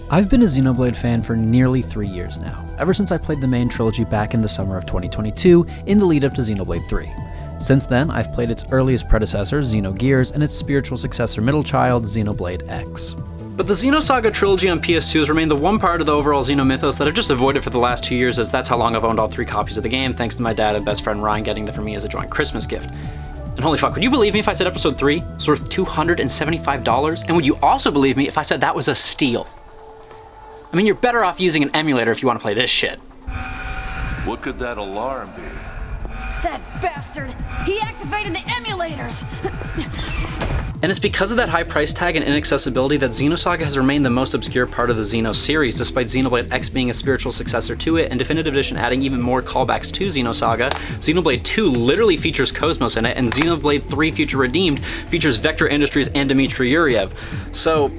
I've been a Xenoblade fan for nearly 3 years now, ever since I played the main trilogy back in the summer of 2022 in the lead up to Xenoblade III. Since then, I've played its earliest predecessor, Xenogears, and its spiritual successor middle child, Xenoblade X. But the Xenosaga trilogy on PS2 has remained the one part of the overall Xeno mythos that I've just avoided for the last 2 years, as that's how long I've owned all 3 copies of the game, thanks to my dad and best friend Ryan getting them for me as a joint Christmas gift. And holy fuck, would you believe me if I said Episode 3 was worth $275? And would you also believe me if I said that was a steal? I mean, you're better off using an emulator if you want to play this shit. What could that alarm be? That bastard! He activated the emulators! And it's because of that high price tag and inaccessibility that Xenosaga has remained the most obscure part of the Xeno series, despite Xenoblade X being a spiritual successor to it, and Definitive Edition adding even more callbacks to Xenosaga. Xenoblade 2 literally features KOS-MOS in it, and Xenoblade 3 Future Redeemed features Vector Industries and Dmitry Yuriev. So,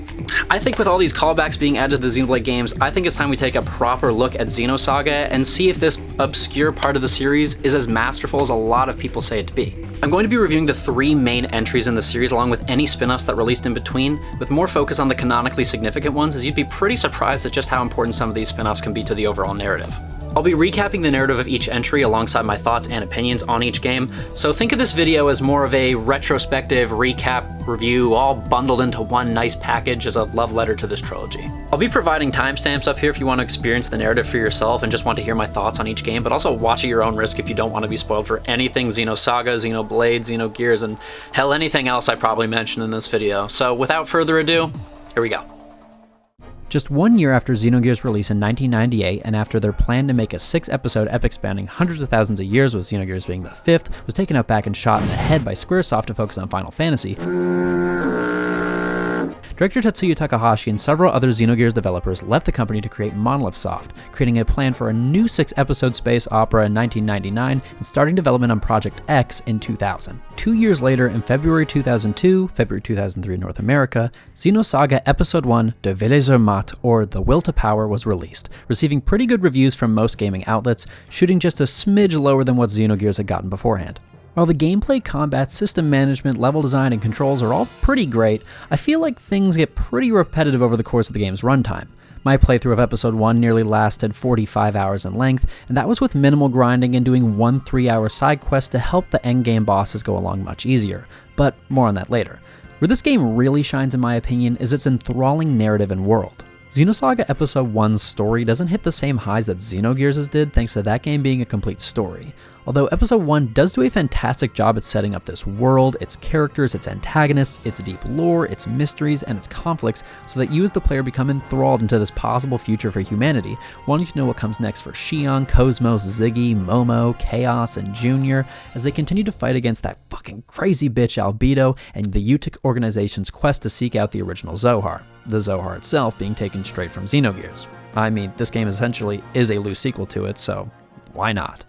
I think with all these callbacks being added to the Xenoblade games, I think it's time we take a proper look at Xenosaga and see if this obscure part of the series is as masterful as a lot of people say it to be. I'm going to be reviewing the 3 main entries in the series along with any spin-offs that released in between, with more focus on the canonically significant ones, as you'd be pretty surprised at just how important some of these spin-offs can be to the overall narrative. I'll be recapping the narrative of each entry alongside my thoughts and opinions on each game, so think of this video as more of a retrospective recap review all bundled into one nice package as a love letter to this trilogy. I'll be providing timestamps up here if you want to experience the narrative for yourself and just want to hear my thoughts on each game, but also watch at your own risk if you don't want to be spoiled for anything Xenosaga, Xenoblade, Xenogears, and hell, anything else I probably mentioned in this video. So without further ado, here we go. Just 1 year after Xenogears' release in 1998, and after their plan to make a 6-episode epic spanning hundreds of thousands of years, with Xenogears being the 5th, was taken out back and shot in the head by Squaresoft to focus on Final Fantasy, Director Tetsuya Takahashi and several other Xenogears developers left the company to create Monolith Soft, creating a plan for a new 6-episode space opera in 1999 and starting development on Project X in 2000. 2 years later, in February 2002, February 2003 in North America, Xenosaga Episode I, De Wille zur Macht, or The Will to Power, was released, receiving pretty good reviews from most gaming outlets, shooting just a smidge lower than what Xenogears had gotten beforehand. While the gameplay, combat, system management, level design, and controls are all pretty great, I feel like things get pretty repetitive over the course of the game's runtime. My playthrough of Episode I nearly lasted 45 hours in length, and that was with minimal grinding and doing one 3-hour side quest to help the endgame bosses go along much easier, but more on that later. Where this game really shines in my opinion is its enthralling narrative and world. Xenosaga Episode I's story doesn't hit the same highs that Xenogears' did, thanks to that game being a complete story. Although Episode I does do a fantastic job at setting up this world, its characters, its antagonists, its deep lore, its mysteries, and its conflicts, so that you as the player become enthralled into this possible future for humanity, wanting to know what comes next for Xion, KOS-MOS, Ziggy, Momo, Chaos, and Junior, as they continue to fight against that fucking crazy bitch Albedo and the Utic organization's quest to seek out the original Zohar, the Zohar itself being taken straight from Xenogears. I mean, this game essentially is a loose sequel to it, so why not?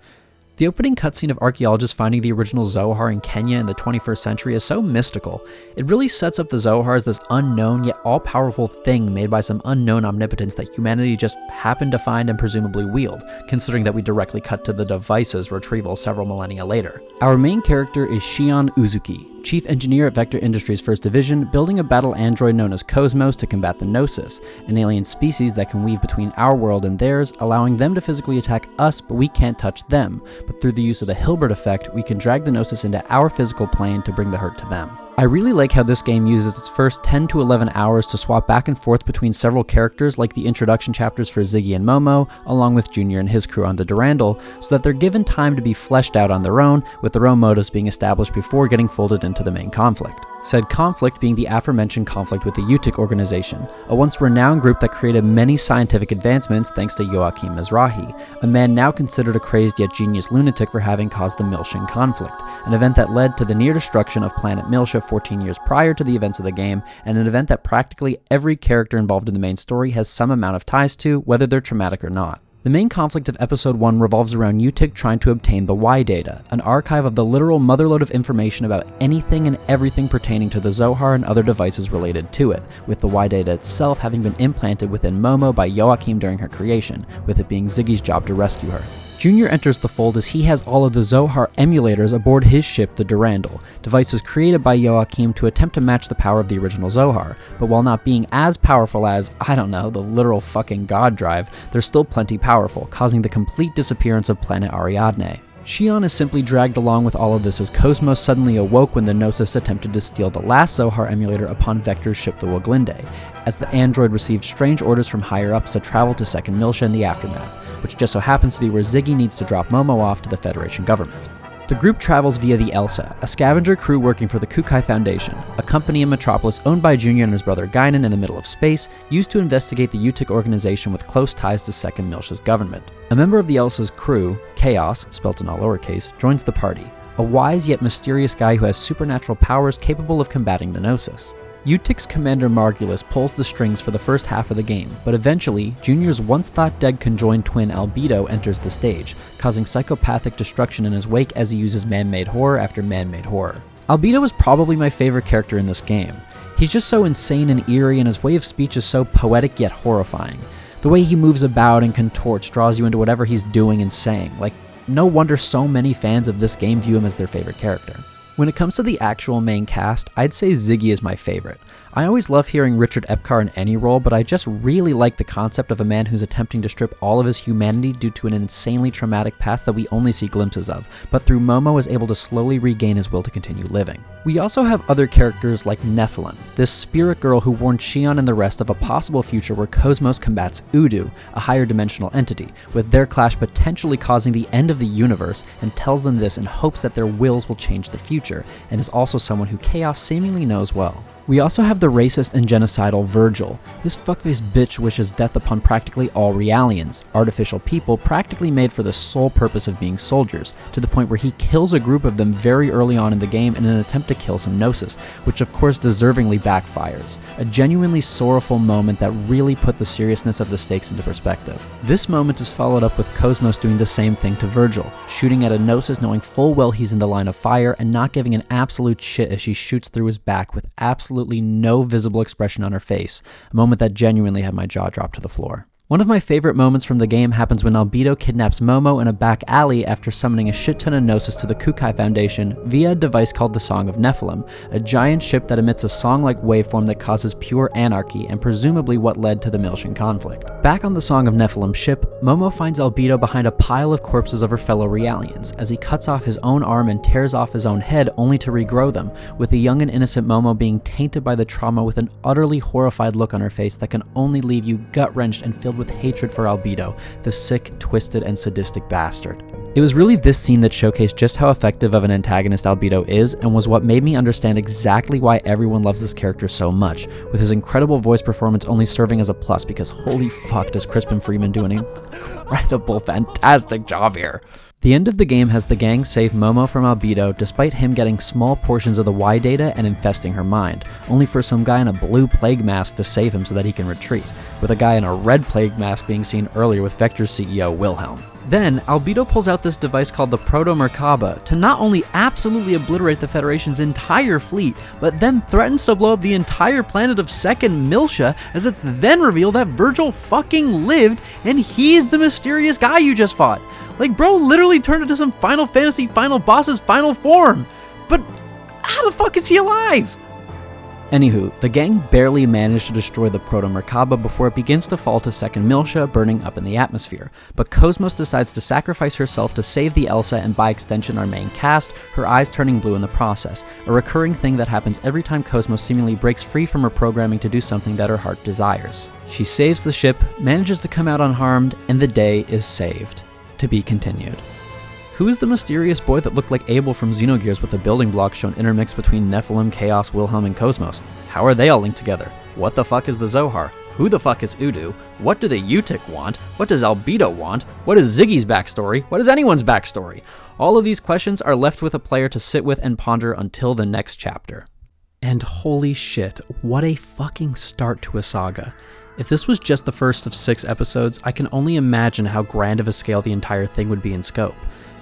The opening cutscene of archaeologists finding the original Zohar in Kenya in the 21st century is so mystical. It really sets up the Zohar as this unknown yet all-powerful thing made by some unknown omnipotence that humanity just happened to find and presumably wield, considering that we directly cut to the device's retrieval several millennia later. Our main character is Xion Uzuki, chief engineer at Vector Industries' 1st Division, building a battle android known as KOS-MOS to combat the Gnosis, an alien species that can weave between our world and theirs, allowing them to physically attack us, but we can't touch them. But through the use of the Hilbert effect, we can drag the Gnosis into our physical plane to bring the hurt to them. I really like how this game uses its first 10 to 11 hours to swap back and forth between several characters, like the introduction chapters for Ziggy and Momo, along with Junior and his crew on the Durandal, so that they're given time to be fleshed out on their own, with their own motives being established before getting folded into the main conflict. Said conflict being the aforementioned conflict with the Utic organization, a once renowned group that created many scientific advancements thanks to Joachim Mizrahi, a man now considered a crazed yet genius lunatic for having caused the Milshan conflict, an event that led to the near destruction of planet Milsha 14 years prior to the events of the game, and an event that practically every character involved in the main story has some amount of ties to, whether they're traumatic or not. The main conflict of Episode I revolves around Utic trying to obtain the Y data, an archive of the literal motherlode of information about anything and everything pertaining to the Zohar and other devices related to it, with the Y data itself having been implanted within Momo by Joachim during her creation, with it being Ziggy's job to rescue her. Junior enters the fold as he has all of the Zohar emulators aboard his ship, the Durandal, devices created by Joachim to attempt to match the power of the original Zohar, but while not being as powerful as, I don't know, the literal fucking God drive, they're still plenty powerful, causing the complete disappearance of planet Ariadne. Shion is simply dragged along with all of this as KOS-MOS suddenly awoke when the Gnosis attempted to steal the last Zohar emulator upon Vector's ship the Woglinde, as the android received strange orders from higher-ups to travel to Second Miltia in the aftermath, which just so happens to be where Ziggy needs to drop Momo off to the Federation government. The group travels via the Elsa, a scavenger crew working for the Kukai Foundation, a company in Metropolis owned by Junior and his brother Guinan in the middle of space, used to investigate the UTIC organization with close ties to Second Miltia's government. A member of the Elsa's crew, Chaos, spelt in all lowercase, joins the party, a wise yet mysterious guy who has supernatural powers capable of combating the Gnosis. UTIC's commander Margulis pulls the strings for the first half of the game, but eventually, Junior's once-thought-dead conjoined twin Albedo enters the stage, causing psychopathic destruction in his wake as he uses man-made horror after man-made horror. Albedo is probably my favorite character in this game. He's just so insane and eerie, and his way of speech is so poetic yet horrifying. The way he moves about and contorts draws you into whatever he's doing and saying. Like, no wonder so many fans of this game view him as their favorite character. When it comes to the actual main cast, I'd say Ziggy is my favorite. I always love hearing Richard Epcar in any role, but I just really like the concept of a man who's attempting to strip all of his humanity due to an insanely traumatic past that we only see glimpses of, but through Momo is able to slowly regain his will to continue living. We also have other characters like Nephilim, this spirit girl who warned Shion and the rest of a possible future where KOS-MOS combats Udu, a higher dimensional entity, with their clash potentially causing the end of the universe, and tells them this in hopes that their wills will change the future, and is also someone who Chaos seemingly knows well. We also have the racist and genocidal Virgil. This fuckface bitch wishes death upon practically all Realians, artificial people practically made for the sole purpose of being soldiers, to the point where he kills a group of them very early on in the game in an attempt to kill some Gnosis, which of course deservingly backfires. A genuinely sorrowful moment that really put the seriousness of the stakes into perspective. This moment is followed up with KOS-MOS doing the same thing to Virgil, shooting at a Gnosis knowing full well he's in the line of fire and not giving an absolute shit as she shoots through his back with absolutely no visible expression on her face, a moment that genuinely had my jaw drop to the floor. One of my favorite moments from the game happens when Albedo kidnaps Momo in a back alley after summoning a shit ton of Gnosis to the Kukai Foundation via a device called the Song of Nephilim, a giant ship that emits a song-like waveform that causes pure anarchy and presumably what led to the Miltian conflict. Back on the Song of Nephilim ship, Momo finds Albedo behind a pile of corpses of her fellow Realians as he cuts off his own arm and tears off his own head only to regrow them, with the young and innocent Momo being tainted by the trauma with an utterly horrified look on her face that can only leave you gut-wrenched and filled with hatred for Albedo, the sick, twisted, and sadistic bastard. It was really this scene that showcased just how effective of an antagonist Albedo is, and was what made me understand exactly why everyone loves this character so much, with his incredible voice performance only serving as a plus because holy fuck does Crispin Freeman do an incredible, fantastic job here. The end of the game has the gang save Momo from Albedo despite him getting small portions of the Y data and infesting her mind, only for some guy in a blue plague mask to save him so that he can retreat, with a guy in a red plague mask being seen earlier with Vector's CEO Wilhelm. Then, Albedo pulls out this device called the Proto-Merkaba to not only absolutely obliterate the Federation's entire fleet, but then threatens to blow up the entire planet of Second Miltia, as it's then revealed that Virgil fucking lived and he's the mysterious guy you just fought. Like, bro literally turned into some Final Fantasy final boss's final form. But how the fuck is he alive? Anywho, the gang barely managed to destroy the Proto-Merkaba before it begins to fall to Second Miltia, burning up in the atmosphere. But KOS-MOS decides to sacrifice herself to save the Elsa and by extension our main cast, her eyes turning blue in the process, a recurring thing that happens every time KOS-MOS seemingly breaks free from her programming to do something that her heart desires. She saves the ship, manages to come out unharmed, and the day is saved. To be continued. Who is the mysterious boy that looked like Abel from Xenogears with the building blocks shown intermixed between Nephilim, Chaos, Wilhelm, and KOS-MOS? How are they all linked together? What the fuck is the Zohar? Who the fuck is Udu? What do the UTIC want? What does Albedo want? What is Ziggy's backstory? What is anyone's backstory? All of these questions are left with a player to sit with and ponder until the next chapter. And holy shit, what a fucking start to a saga. If this was just the first of 6 episodes, I can only imagine how grand of a scale the entire thing would be in scope.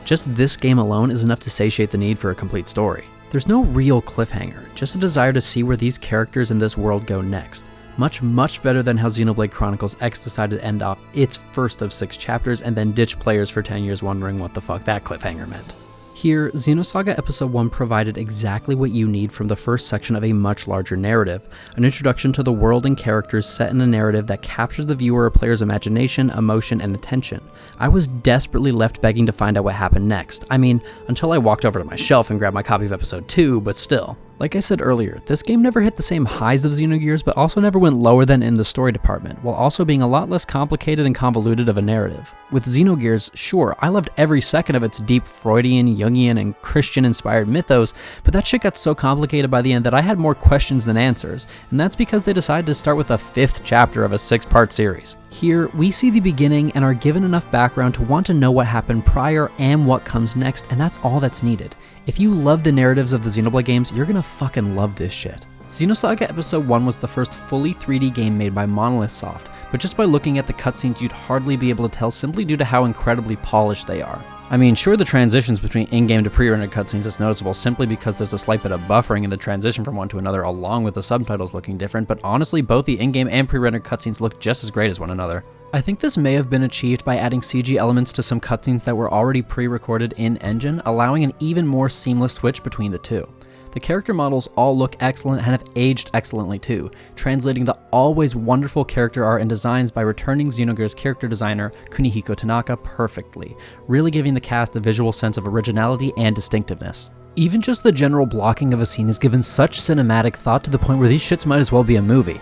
Just this game alone is enough to satiate the need for a complete story. There's no real cliffhanger, just a desire to see where these characters in this world go next. Much better than how Xenoblade Chronicles X decided to end off its first of 6 chapters and then ditch players for 10 years wondering what the fuck that cliffhanger meant. Here, Xenosaga Episode I provided exactly what you need from the first section of a much larger narrative, an introduction to the world and characters set in a narrative that captures the viewer or player's imagination, emotion, and attention. I was desperately left begging to find out what happened next. I mean, until I walked over to my shelf and grabbed my copy of Episode II, but still. Like I said earlier, this game never hit the same highs of Xenogears, but also never went lower than in the story department, while also being a lot less complicated and convoluted of a narrative. With Xenogears, sure, I loved every second of its deep Freudian, Jungian, and Christian-inspired mythos, but that shit got so complicated by the end that I had more questions than answers, and that's because they decided to start with the 5th chapter of a 6-part series. Here, we see the beginning and are given enough background to want to know what happened prior and what comes next, and that's all that's needed. If you love the narratives of the Xenoblade games, you're gonna fucking love this shit. Xenosaga Episode I was the first fully 3D game made by Monolith Soft, but just by looking at the cutscenes you'd hardly be able to tell simply due to how incredibly polished they are. I mean, sure, the transitions between in-game to pre-rendered cutscenes is noticeable simply because there's a slight bit of buffering in the transition from one to another along with the subtitles looking different, but honestly both the in-game and pre-rendered cutscenes look just as great as one another. I think this may have been achieved by adding CG elements to some cutscenes that were already pre-recorded in-engine, allowing an even more seamless switch between the two. The character models all look excellent and have aged excellently too, translating the always wonderful character art and designs by returning Xenogears character designer Kunihiko Tanaka perfectly, really giving the cast a visual sense of originality and distinctiveness. Even just the general blocking of a scene is given such cinematic thought to the point where these shits might as well be a movie.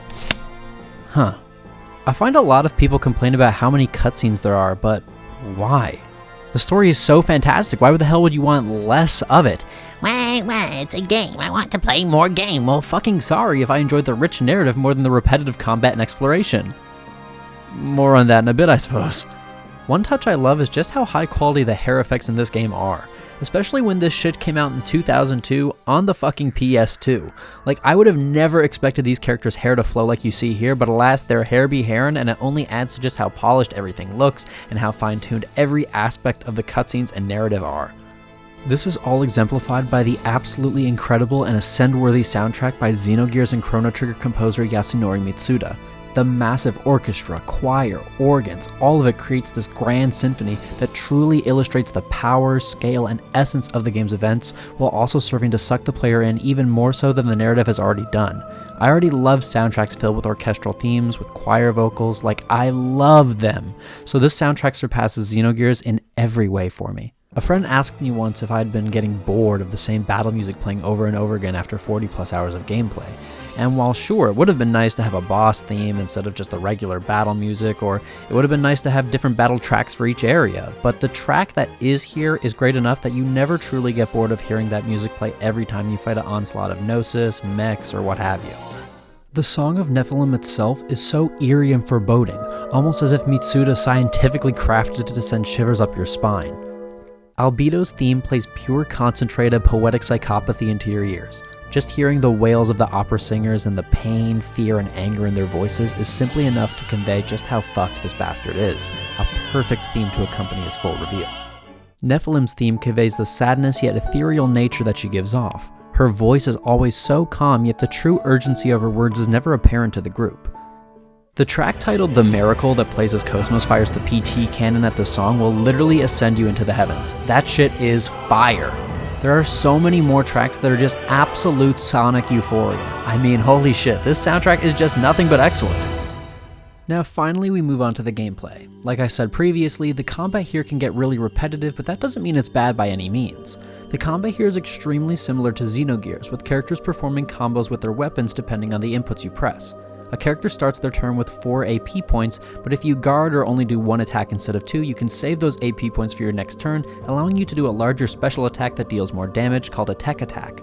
Huh. I find a lot of people complain about how many cutscenes there are, but why? The story is so fantastic, why the hell would you want less of it? Wait, it's a game. I want to play more game. Well, fucking sorry if I enjoyed the rich narrative more than the repetitive combat and exploration. More on that in a bit, I suppose. One touch I love is just how high quality the hair effects in this game are. Especially when this shit came out in 2002 on the fucking PS2. Like, I would have never expected these characters' hair to flow like you see here, but alas, their hair be hairin', and it only adds to just how polished everything looks and how fine-tuned every aspect of the cutscenes and narrative are. This is all exemplified by the absolutely incredible and ascend-worthy soundtrack by Xenogears and Chrono Trigger composer Yasunori Mitsuda. The massive orchestra, choir, organs, all of it creates this grand symphony that truly illustrates the power, scale, and essence of the game's events, while also serving to suck the player in even more so than the narrative has already done. I already love soundtracks filled with orchestral themes, with choir vocals, like I love them. So this soundtrack surpasses Xenogears in every way for me. A friend asked me once if I had been getting bored of the same battle music playing over and over again after 40 plus hours of gameplay. And while sure, it would have been nice to have a boss theme instead of just the regular battle music, or it would have been nice to have different battle tracks for each area, but the track that is here is great enough that you never truly get bored of hearing that music play every time you fight an onslaught of Gnosis, mechs, or what have you. The Song of Nephilim itself is so eerie and foreboding, almost as if Mitsuda scientifically crafted it to send shivers up your spine. Albedo's theme plays pure concentrated poetic psychopathy into your ears. Just hearing the wails of the opera singers and the pain, fear, and anger in their voices is simply enough to convey just how fucked this bastard is, a perfect theme to accompany his full reveal. Nephilim's theme conveys the sadness yet ethereal nature that she gives off. Her voice is always so calm, yet the true urgency of her words is never apparent to the group. The track titled The Miracle that plays as KOS-MOS fires the PT cannon at the song will literally ascend you into the heavens. That shit is fire. There are so many more tracks that are just absolute sonic euphoria. I mean, holy shit, this soundtrack is just nothing but excellent. Now finally we move on to the gameplay. Like I said previously, the combat here can get really repetitive, but that doesn't mean it's bad by any means. The combat here is extremely similar to Xenogears, with characters performing combos with their weapons depending on the inputs you press. A character starts their turn with 4 AP points, but if you guard or only do 1 attack instead of 2, you can save those AP points for your next turn, allowing you to do a larger special attack that deals more damage called a tech attack.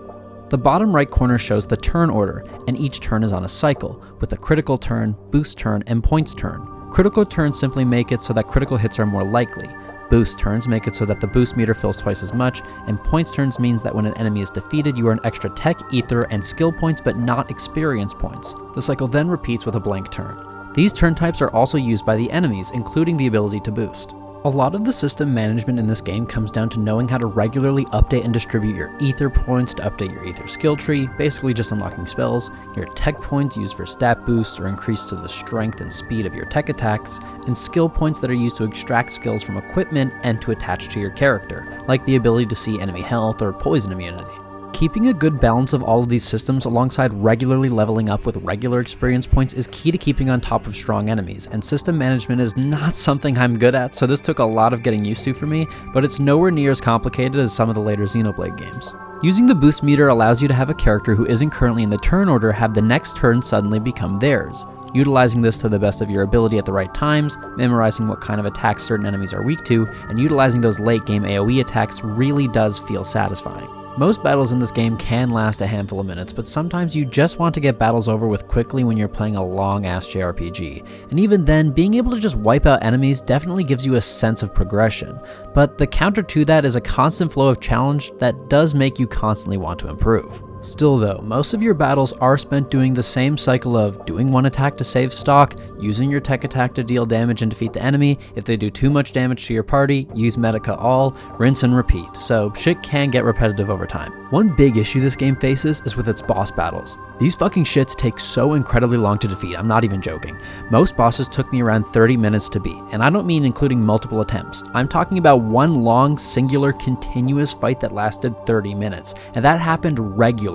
The bottom right corner shows the turn order, and each turn is on a cycle, with a critical turn, boost turn, and points turn. Critical turns simply make it so that critical hits are more likely. Boost turns make it so that the boost meter fills twice as much, and points turns means that when an enemy is defeated, you earn extra tech, ether, and skill points but not experience points. The cycle then repeats with a blank turn. These turn types are also used by the enemies, including the ability to boost. A lot of the system management in this game comes down to knowing how to regularly update and distribute your ether points to update your ether skill tree, basically just unlocking spells, your tech points used for stat boosts or increase to the strength and speed of your tech attacks, and skill points that are used to extract skills from equipment and to attach to your character, like the ability to see enemy health or poison immunity. Keeping a good balance of all of these systems alongside regularly leveling up with regular experience points is key to keeping on top of strong enemies, and system management is not something I'm good at, so this took a lot of getting used to for me, but it's nowhere near as complicated as some of the later Xenoblade games. Using the boost meter allows you to have a character who isn't currently in the turn order have the next turn suddenly become theirs. Utilizing this to the best of your ability at the right times, memorizing what kind of attacks certain enemies are weak to, and utilizing those late game AoE attacks really does feel satisfying. Most battles in this game can last a handful of minutes, but sometimes you just want to get battles over with quickly when you're playing a long-ass JRPG. And even then, being able to just wipe out enemies definitely gives you a sense of progression. But the counter to that is a constant flow of challenge that does make you constantly want to improve. Still though, most of your battles are spent doing the same cycle of doing one attack to save stock, using your tech attack to deal damage and defeat the enemy. If they do too much damage to your party, use Medica all, rinse and repeat, so shit can get repetitive over time. One big issue this game faces is with its boss battles. These fucking shits take so incredibly long to defeat, I'm not even joking. Most bosses took me around 30 minutes to beat, and I don't mean including multiple attempts. I'm talking about one long, singular, continuous fight that lasted 30 minutes, and that happened regularly.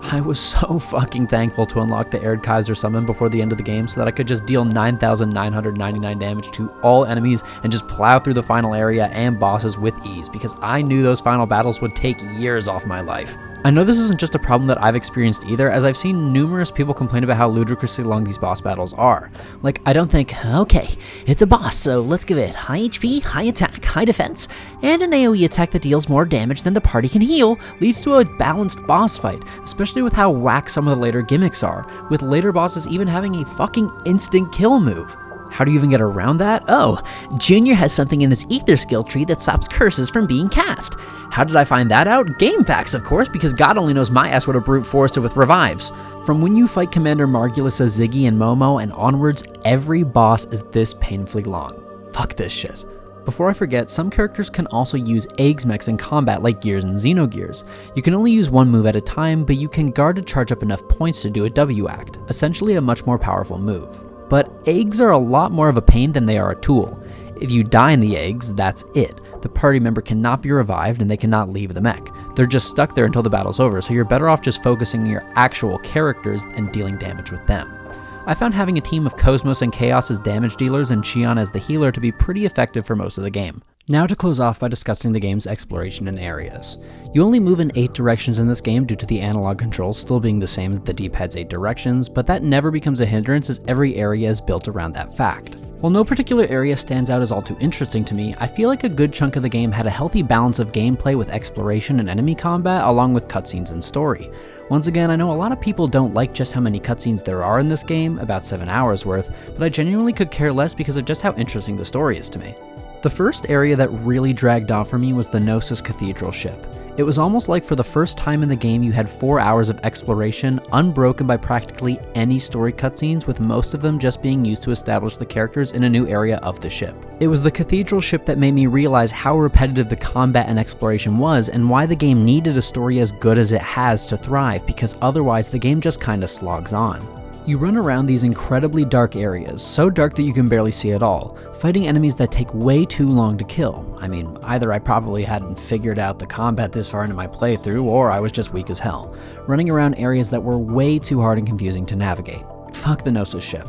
I was so fucking thankful to unlock the Arid Kaiser summon before the end of the game so that I could just deal 9,999 damage to all enemies and just plow through the final area and bosses with ease, because I knew those final battles would take years off my life. I know this isn't just a problem that I've experienced either, as I've seen numerous people complain about how ludicrously long these boss battles are. Like, I don't think, okay, it's a boss, so let's give it high HP, high attack, high defense, and an AoE attack that deals more damage than the party can heal, leads to a balanced boss fight, especially with how whack some of the later gimmicks are, with later bosses even having a fucking instant kill move. How do you even get around that? Oh, Junior has something in his ether skill tree that stops curses from being cast. How did I find that out? Game facts, of course, because God only knows my ass would have brute forced it with revives. From when you fight Commander Margulis as Ziggy and Momo and onwards, every boss is this painfully long. Fuck this shit. Before I forget, some characters can also use eggs mechs in combat like Gears and Xenogears. You can only use one move at a time, but you can guard to charge up enough points to do a W act, essentially a much more powerful move. But eggs are a lot more of a pain than they are a tool. If you die in the eggs, that's it. The party member cannot be revived and they cannot leave the mech. They're just stuck there until the battle's over, so you're better off just focusing on your actual characters and dealing damage with them. I found having a team of KOS-MOS and Chaos as damage dealers and Xion as the healer to be pretty effective for most of the game. Now to close off by discussing the game's exploration and areas. You only move in 8 directions in this game due to the analog controls still being the same as the D-pad's 8 directions, but that never becomes a hindrance as every area is built around that fact. While no particular area stands out as all too interesting to me, I feel like a good chunk of the game had a healthy balance of gameplay with exploration and enemy combat along with cutscenes and story. Once again, I know a lot of people don't like just how many cutscenes there are in this game, about 7 hours worth, but I genuinely could care less because of just how interesting the story is to me. The first area that really dragged on for me was the Gnosis Cathedral ship. It was almost like for the first time in the game you had 4 hours of exploration, unbroken by practically any story cutscenes, with most of them just being used to establish the characters in a new area of the ship. It was the Cathedral ship that made me realize how repetitive the combat and exploration was, and why the game needed a story as good as it has to thrive, because otherwise the game just kinda slogs on. You run around these incredibly dark areas, so dark that you can barely see at all, fighting enemies that take way too long to kill. I mean, either I probably hadn't figured out the combat this far into my playthrough, or I was just weak as hell, running around areas that were way too hard and confusing to navigate. Fuck the Gnosis ship.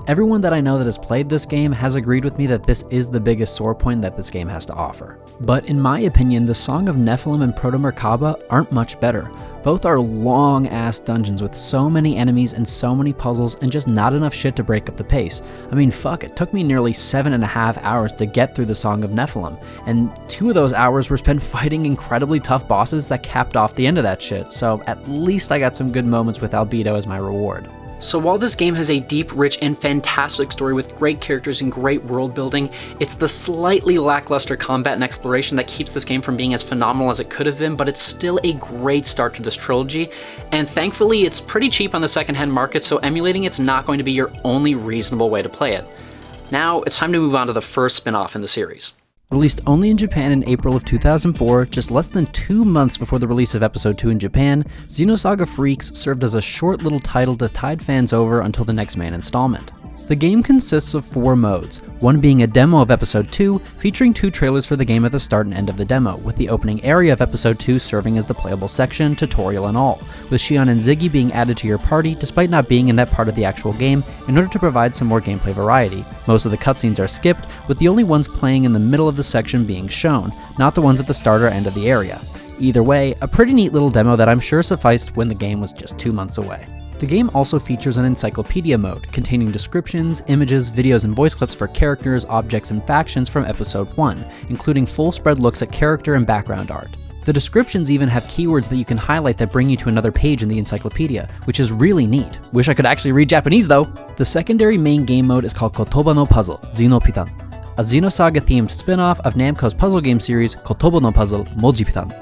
Everyone that I know that has played this game has agreed with me that this is the biggest sore point that this game has to offer. But in my opinion, the Song of Nephilim and Proto Merkaba aren't much better. Both are long-ass dungeons with so many enemies and so many puzzles and just not enough shit to break up the pace. I mean, fuck, it took me nearly 7.5 hours to get through the Song of Nephilim, and 2 of those hours were spent fighting incredibly tough bosses that capped off the end of that shit, so at least I got some good moments with Albedo as my reward. So while this game has a deep, rich, and fantastic story with great characters and great world building, it's the slightly lackluster combat and exploration that keeps this game from being as phenomenal as it could have been, but it's still a great start to this trilogy, and thankfully it's pretty cheap on the secondhand market, so emulating it's not going to be your only reasonable way to play it. Now, it's time to move on to the first spin-off in the series. Released only in Japan in April of 2004, just less than 2 months before the release of Episode II in Japan, Xenosaga Freaks served as a short little title to tide fans over until the next main installment. The game consists of 4 modes, one being a demo of Episode II, featuring 2 trailers for the game at the start and end of the demo, with the opening area of Episode II serving as the playable section, tutorial and all, with Xion and Ziggy being added to your party despite not being in that part of the actual game in order to provide some more gameplay variety. Most of the cutscenes are skipped, with the only ones playing in the middle of the section being shown, not the ones at the start or end of the area. Either way, a pretty neat little demo that I'm sure sufficed when the game was just 2 months away. The game also features an encyclopedia mode, containing descriptions, images, videos, and voice clips for characters, objects, and factions from Episode I, including full spread looks at character and background art. The descriptions even have keywords that you can highlight that bring you to another page in the encyclopedia, which is really neat. Wish I could actually read Japanese though! The secondary main game mode is called Kotoba no Puzzle, Xenopitan, a Xenosaga-themed spin-off of Namco's puzzle game series Kotoba no Puzzle Mojipitan,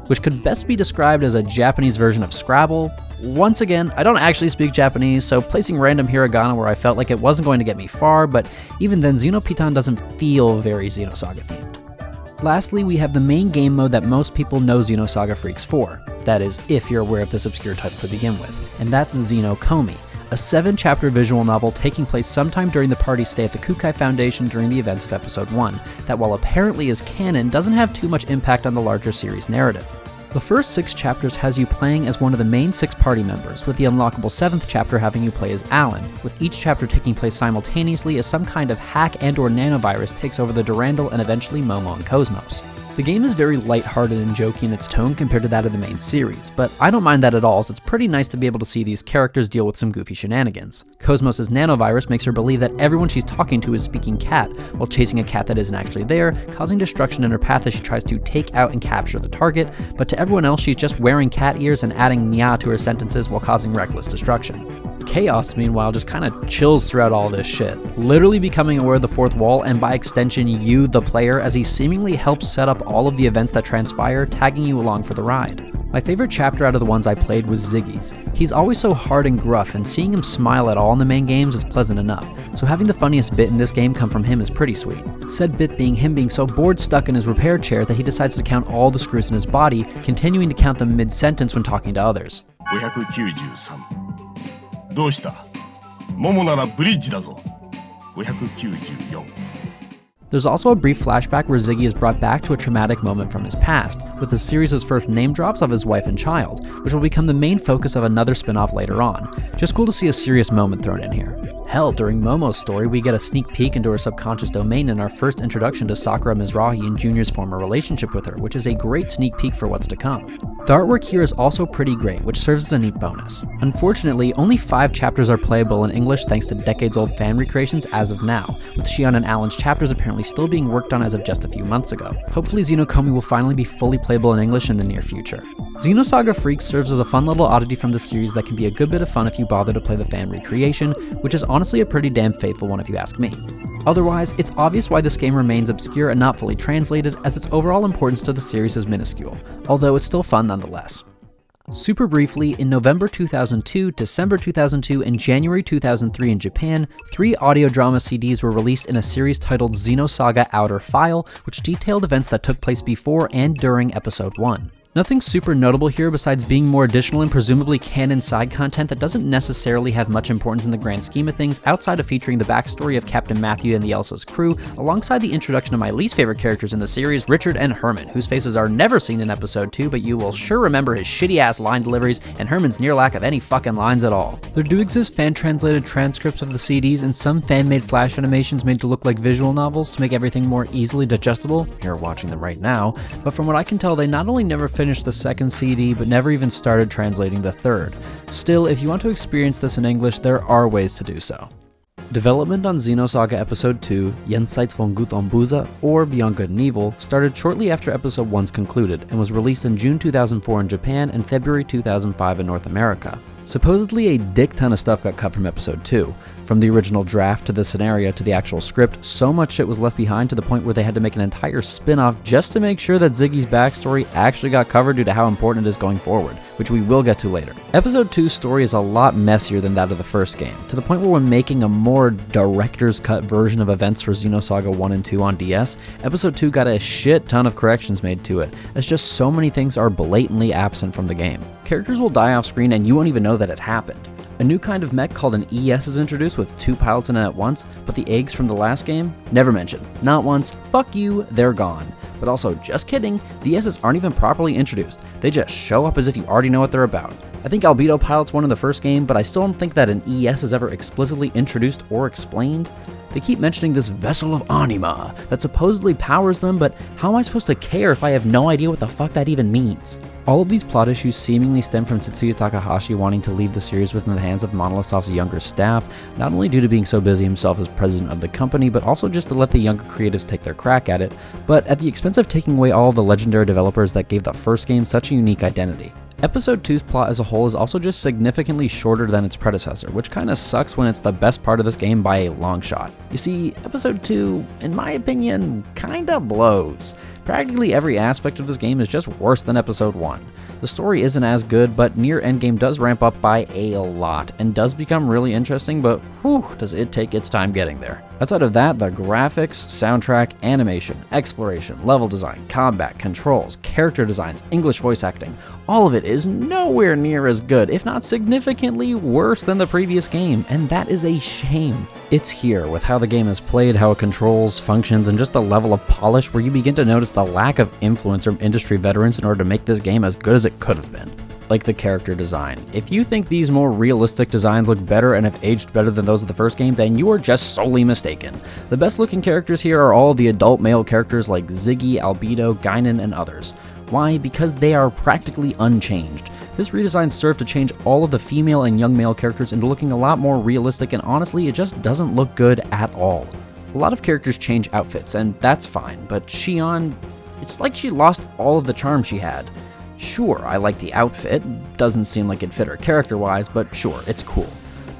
which could best be described as a Japanese version of Scrabble. Once again, I don't actually speak Japanese, so placing random hiragana where I felt like it wasn't going to get me far, but even then Xenopitan doesn't feel very Xenosaga themed. Lastly, we have the main game mode that most people know Xenosaga Freaks for, that is, if you're aware of this obscure title to begin with, and that's Xenokomi, a 7-chapter visual novel taking place sometime during the party stay at the Kukai Foundation during the events of Episode I, that while apparently is canon, doesn't have too much impact on the larger series narrative. The first 6 chapters has you playing as one of the main 6 party members, with the unlockable 7th chapter having you play as Alan, with each chapter taking place simultaneously as some kind of hack and/or nanovirus takes over the Durandal and eventually Momo and KOS-MOS. The game is very lighthearted and jokey in its tone compared to that of the main series, but I don't mind that at all, as it's pretty nice to be able to see these characters deal with some goofy shenanigans. KOS-MOS' nanovirus makes her believe that everyone she's talking to is speaking cat, while chasing a cat that isn't actually there, causing destruction in her path as she tries to take out and capture the target, but to everyone else she's just wearing cat ears and adding nya to her sentences while causing reckless destruction. Chaos, meanwhile, just kinda chills throughout all this shit, literally becoming aware of the 4th wall and by extension you, the player, as he seemingly helps set up all of the events that transpire, tagging you along for the ride. My favorite chapter out of the ones I played was Ziggy's. He's always so hard and gruff, and seeing him smile at all in the main games is pleasant enough, so having the funniest bit in this game come from him is pretty sweet. Said bit being him being so bored stuck in his repair chair that he decides to count all the screws in his body, continuing to count them mid-sentence when talking to others. 593どうしたモモならブリッジだぞ594 There's also a brief flashback where Ziggy is brought back to a traumatic moment from his past, with the series' first name drops of his wife and child, which will become the main focus of another spin-off later on. Just cool to see a serious moment thrown in here. Hell, during Momo's story, we get a sneak peek into her subconscious domain in our first introduction to Sakura Mizrahi and Junior's former relationship with her, which is a great sneak peek for what's to come. The artwork here is also pretty great, which serves as a neat bonus. Unfortunately, only 5 chapters are playable in English thanks to decades-old fan recreations as of now, with Xion and Alan's chapters apparently still being worked on as of just a few months ago. Hopefully Xenokomi will finally be fully playable in English in the near future. Xenosaga Freaks serves as a fun little oddity from the series that can be a good bit of fun if you bother to play the fan recreation, which is honestly a pretty damn faithful one if you ask me. Otherwise, it's obvious why this game remains obscure and not fully translated, as its overall importance to the series is minuscule, although it's still fun nonetheless. Super briefly, in November 2002, December 2002, and January 2003 in Japan, 3 audio drama CDs were released in a series titled Xenosaga Outer File, which detailed events that took place before and during Episode I. Nothing super notable here besides being more additional and presumably canon side content that doesn't necessarily have much importance in the grand scheme of things outside of featuring the backstory of Captain Matthew and the Elsa's crew, alongside the introduction of my least favorite characters in the series, Richard and Herman, whose faces are never seen in Episode II, but you will sure remember his shitty-ass line deliveries and Herman's near lack of any fucking lines at all. There do exist fan-translated transcripts of the CDs and some fan-made flash animations made to look like visual novels to make everything more easily digestible. You're watching them right now, but from what I can tell, they not only never finished the second CD, but never even started translating the third. Still, if you want to experience this in English, there are ways to do so. Development on Xenosaga Episode II, Jenseits von Gut und Böse, or Beyond Good and Evil, started shortly after Episode I's concluded, and was released in June 2004 in Japan and February 2005 in North America. Supposedly a dick ton of stuff got cut from Episode II. From the original draft to the scenario to the actual script, so much shit was left behind to the point where they had to make an entire spin-off just to make sure that Ziggy's backstory actually got covered due to how important it is going forward, which we will get to later. Episode 2's story is a lot messier than that of the first game, to the point where when making a more director's cut version of events for Xenosaga I and II on DS, Episode 2 got a shit ton of corrections made to it, as just so many things are blatantly absent from the game. Characters will die off screen and you won't even know that it happened. A new kind of mech called an ES is introduced with 2 pilots in it at once, but the eggs from the last game, never mentioned. Not once, fuck you, they're gone. But also, just kidding, the ESs aren't even properly introduced. They just show up as if you already know what they're about. I think Albedo pilots one in the first game, but I still don't think that an ES is ever explicitly introduced or explained. They keep mentioning this vessel of anima that supposedly powers them, but how am I supposed to care if I have no idea what the fuck that even means? All of these plot issues seemingly stem from Tetsuya Takahashi wanting to leave the series within the hands of Monolith Soft's younger staff, not only due to being so busy himself as president of the company, but also just to let the younger creatives take their crack at it, but at the expense of taking away all of the legendary developers that gave the first game such a unique identity. Episode 2's plot as a whole is also just significantly shorter than its predecessor, which kinda sucks when it's the best part of this game by a long shot. You see, Episode 2, in my opinion, kinda blows. Practically every aspect of this game is just worse than Episode 1. The story isn't as good, but near endgame does ramp up by a lot, and does become really interesting, but whew, does it take its time getting there. Outside of that, the graphics, soundtrack, animation, exploration, level design, combat, controls, character designs, English voice acting, all of it is nowhere near as good, if not significantly worse than the previous game, and that is a shame. It's here, with how the game is played, how it controls, functions, and just the level of polish where you begin to notice the lack of influence from industry veterans in order to make this game as good as it could have been. Like the character design. If you think these more realistic designs look better and have aged better than those of the first game, then you are just solely mistaken. The best looking characters here are all the adult male characters like Ziggy, Albedo, Guinan, and others. Why? Because they are practically unchanged. This redesign served to change all of the female and young male characters into looking a lot more realistic, and honestly, it just doesn't look good at all. A lot of characters change outfits, and that's fine, but Xion, it's like she lost all of the charm she had. Sure, I like the outfit, doesn't seem like it fit her character-wise, but sure, it's cool.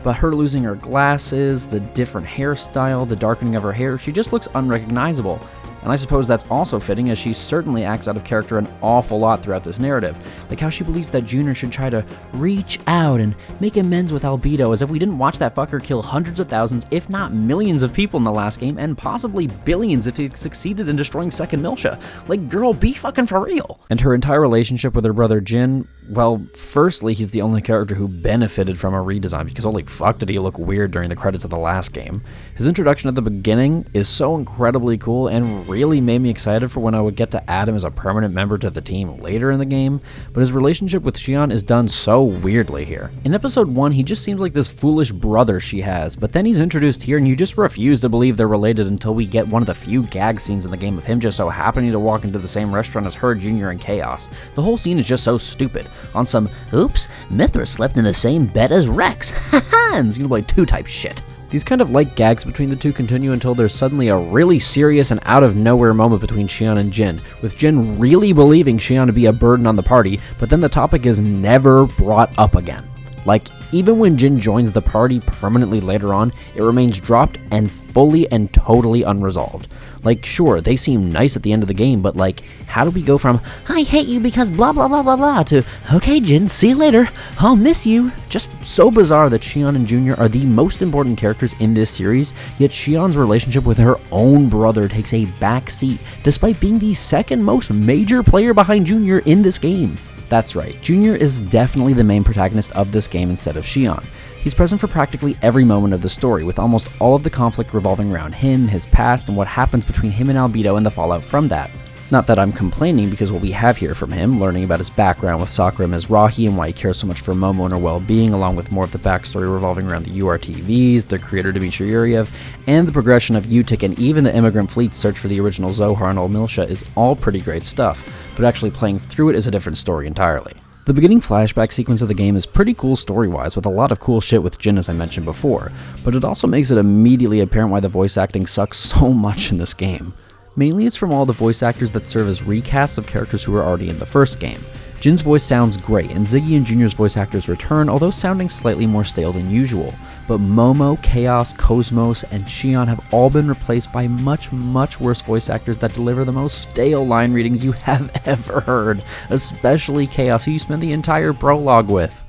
But her losing her glasses, the different hairstyle, the darkening of her hair, she just looks unrecognizable. And I suppose that's also fitting, as she certainly acts out of character an awful lot throughout this narrative, like how she believes that Junior should try to reach out and make amends with Albedo, as if we didn't watch that fucker kill hundreds of thousands, if not millions of people in the last game, and possibly billions if he succeeded in destroying Second Miltia. Like, girl, be fucking for real! And her entire relationship with her brother Jin, well, firstly, he's the only character who benefited from a redesign, because holy fuck did he look weird during the credits of the last game. His introduction at the beginning is so incredibly cool and really made me excited for when I would get to add him as a permanent member to the team later in the game, but his relationship with Xion is done so weirdly here. In Episode 1, he just seems like this foolish brother she has, but then he's introduced here and you just refuse to believe they're related until we get one of the few gag scenes in the game of him just so happening to walk into the same restaurant as her, Junior, and Chaos. The whole scene is just so stupid, on some, oops, Mithra slept in the same bed as Rex, haha, and Xenoblade II type shit. These kind of light gags between the two continue until there's suddenly a really serious and out-of-nowhere moment between Xion and Jin, with Jin really believing Xion to be a burden on the party, but then the topic is never brought up again. Like, even when Jin joins the party permanently later on, it remains dropped and fully and totally unresolved. Like, sure, they seem nice at the end of the game, but like, how do we go from, I hate you because blah blah blah blah blah, to, okay Jin, see you later, I'll miss you? Just so bizarre that Xion and Junior are the most important characters in this series, yet Xion's relationship with her own brother takes a back seat, despite being the second most major player behind Junior in this game. That's right, Junior is definitely the main protagonist of this game instead of Xion. He's present for practically every moment of the story, with almost all of the conflict revolving around him, his past, and what happens between him and Albedo and the fallout from that. Not that I'm complaining, because what we have here from him, learning about his background with Sakura and Mizrahi and why he cares so much for Momo and her well-being, along with more of the backstory revolving around the URTVs, their creator Dmitry Yuriev, and the progression of Utik and even the immigrant fleet's search for the original Zohar and Old Miltia is all pretty great stuff, but actually playing through it is a different story entirely. The beginning flashback sequence of the game is pretty cool story-wise, with a lot of cool shit with Jin as I mentioned before, but it also makes it immediately apparent why the voice acting sucks so much in this game. Mainly it's from all the voice actors that serve as recasts of characters who were already in the first game. Jin's voice sounds great, and Ziggy and Junior's voice actors return, although sounding slightly more stale than usual. But Momo, KOS, KOS-MOS, and Xion have all been replaced by much, much worse voice actors that deliver the most stale line readings you have ever heard, especially KOS, who you spend the entire prologue with.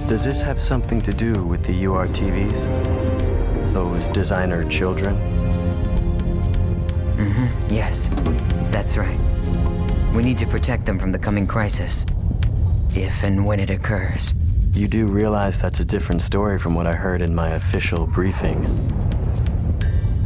Does this have something to do with the URTVs? Those designer children? Yes, that's right. We need to protect them from the coming crisis, if and when it occurs. You do realize that's a different story from what I heard in my official briefing.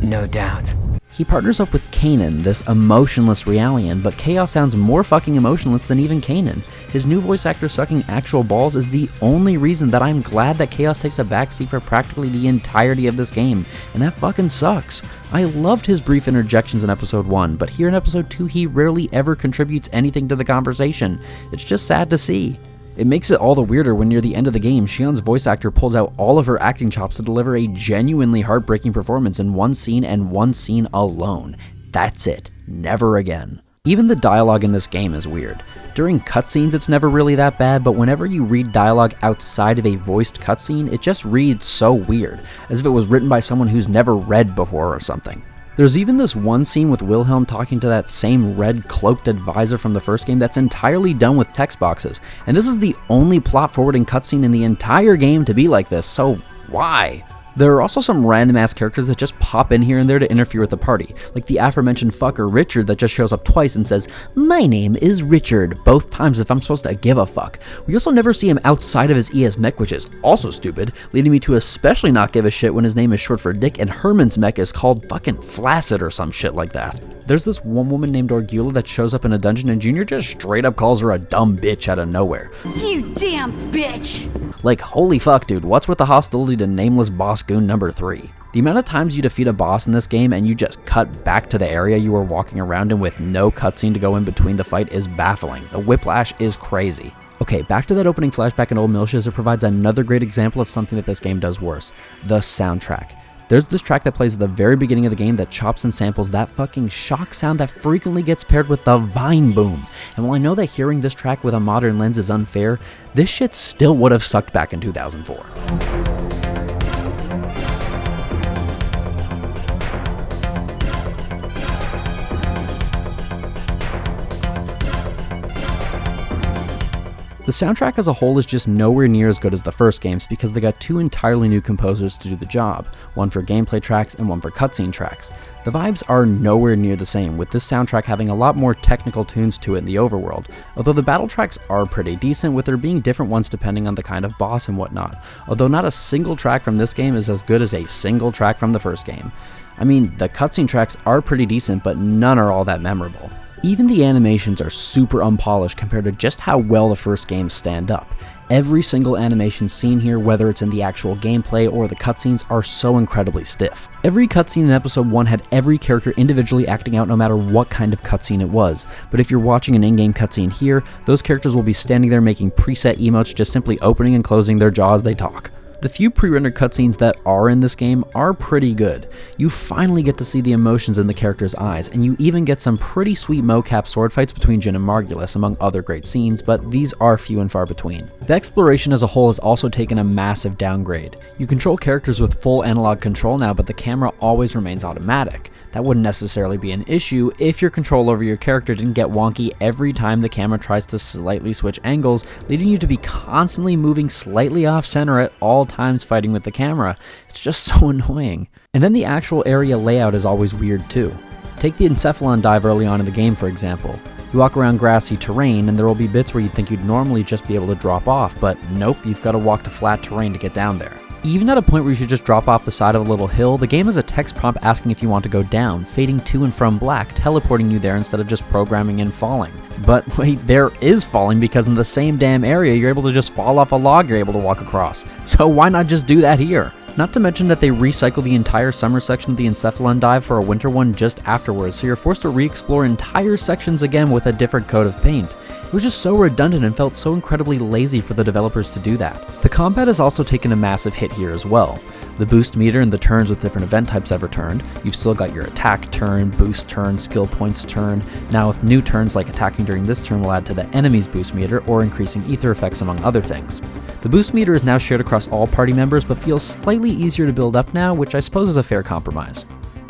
No doubt. He partners up with Kanan, this emotionless Realian, but KOS sounds more fucking emotionless than even Kanan. His new voice actor sucking actual balls is the only reason that I'm glad that KOS takes a backseat for practically the entirety of this game, and that fucking sucks. I loved his brief interjections in Episode 1, but here in Episode 2 he rarely ever contributes anything to the conversation. It's just sad to see. It makes it all the weirder when near the end of the game, Xion's voice actor pulls out all of her acting chops to deliver a genuinely heartbreaking performance in one scene and one scene alone. That's it. Never again. Even the dialogue in this game is weird. During cutscenes it's never really that bad, but whenever you read dialogue outside of a voiced cutscene, it just reads so weird, as if it was written by someone who's never read before or something. There's even this one scene with Wilhelm talking to that same red cloaked advisor from the first game that's entirely done with text boxes, and this is the only plot forwarding cutscene in the entire game to be like this, so why? There are also some random ass characters that just pop in here and there to interfere with the party, like the aforementioned fucker Richard that just shows up twice and says, "My name is Richard," both times if I'm supposed to give a fuck. We also never see him outside of his ES mech, which is also stupid, leading me to especially not give a shit when his name is short for Dick and Herman's mech is called fucking Flaccid or some shit like that. There's this one woman named Orgula that shows up in a dungeon and Junior just straight up calls her a dumb bitch out of nowhere. You damn bitch! Like, holy fuck, dude, what's with the hostility to nameless boss goon number 3? The amount of times you defeat a boss in this game and you just cut back to the area you were walking around in with no cutscene to go in between the fight is baffling. The whiplash is crazy. Okay, back to that opening flashback in Old Milches, it provides another great example of something that this game does worse: the soundtrack. There's this track that plays at the very beginning of the game that chops and samples that fucking shock sound that frequently gets paired with the Vine Boom. And while I know that hearing this track with a modern lens is unfair, this shit still would have sucked back in 2004. The soundtrack as a whole is just nowhere near as good as the first games because they got two entirely new composers to do the job, one for gameplay tracks and one for cutscene tracks. The vibes are nowhere near the same, with this soundtrack having a lot more technical tunes to it in the overworld, although the battle tracks are pretty decent, with there being different ones depending on the kind of boss and whatnot, although not a single track from this game is as good as a single track from the first game. I mean, the cutscene tracks are pretty decent, but none are all that memorable. Even the animations are super unpolished compared to just how well the first games stand up. Every single animation seen here, whether it's in the actual gameplay or the cutscenes, are so incredibly stiff. Every cutscene in Episode 1 had every character individually acting out no matter what kind of cutscene it was, but if you're watching an in-game cutscene here, those characters will be standing there making preset emotes just simply opening and closing their jaw as they talk. The few pre-rendered cutscenes that are in this game are pretty good. You finally get to see the emotions in the characters' eyes, and you even get some pretty sweet mocap sword fights between Jin and Margulis, among other great scenes, but these are few and far between. The exploration as a whole has also taken a massive downgrade. You control characters with full analog control now, but the camera always remains automatic. That wouldn't necessarily be an issue if your control over your character didn't get wonky every time the camera tries to slightly switch angles, leading you to be constantly moving slightly off center at all times fighting with the camera. It's just so annoying. And then the actual area layout is always weird too. Take the Encephalon dive early on in the game, for example. You walk around grassy terrain and there will be bits where you'd think you'd normally just be able to drop off, but nope, you've got to walk to flat terrain to get down there. Even at a point where you should just drop off the side of a little hill, the game has a text prompt asking if you want to go down, fading to and from black, teleporting you there instead of just programming in falling. But wait, there is falling because in the same damn area you're able to just fall off a log you're able to walk across. So why not just do that here? Not to mention that they recycle the entire summer section of the Encephalon dive for a winter one just afterwards, so you're forced to re-explore entire sections again with a different coat of paint. It was just so redundant and felt so incredibly lazy for the developers to do that. The combat has also taken a massive hit here as well. The boost meter and the turns with different event types have returned. You've still got your attack turn, boost turn, skill points turn. Now with new turns like attacking during this turn will add to the enemy's boost meter or increasing ether effects among other things. The boost meter is now shared across all party members but feels slightly easier to build up now, which I suppose is a fair compromise.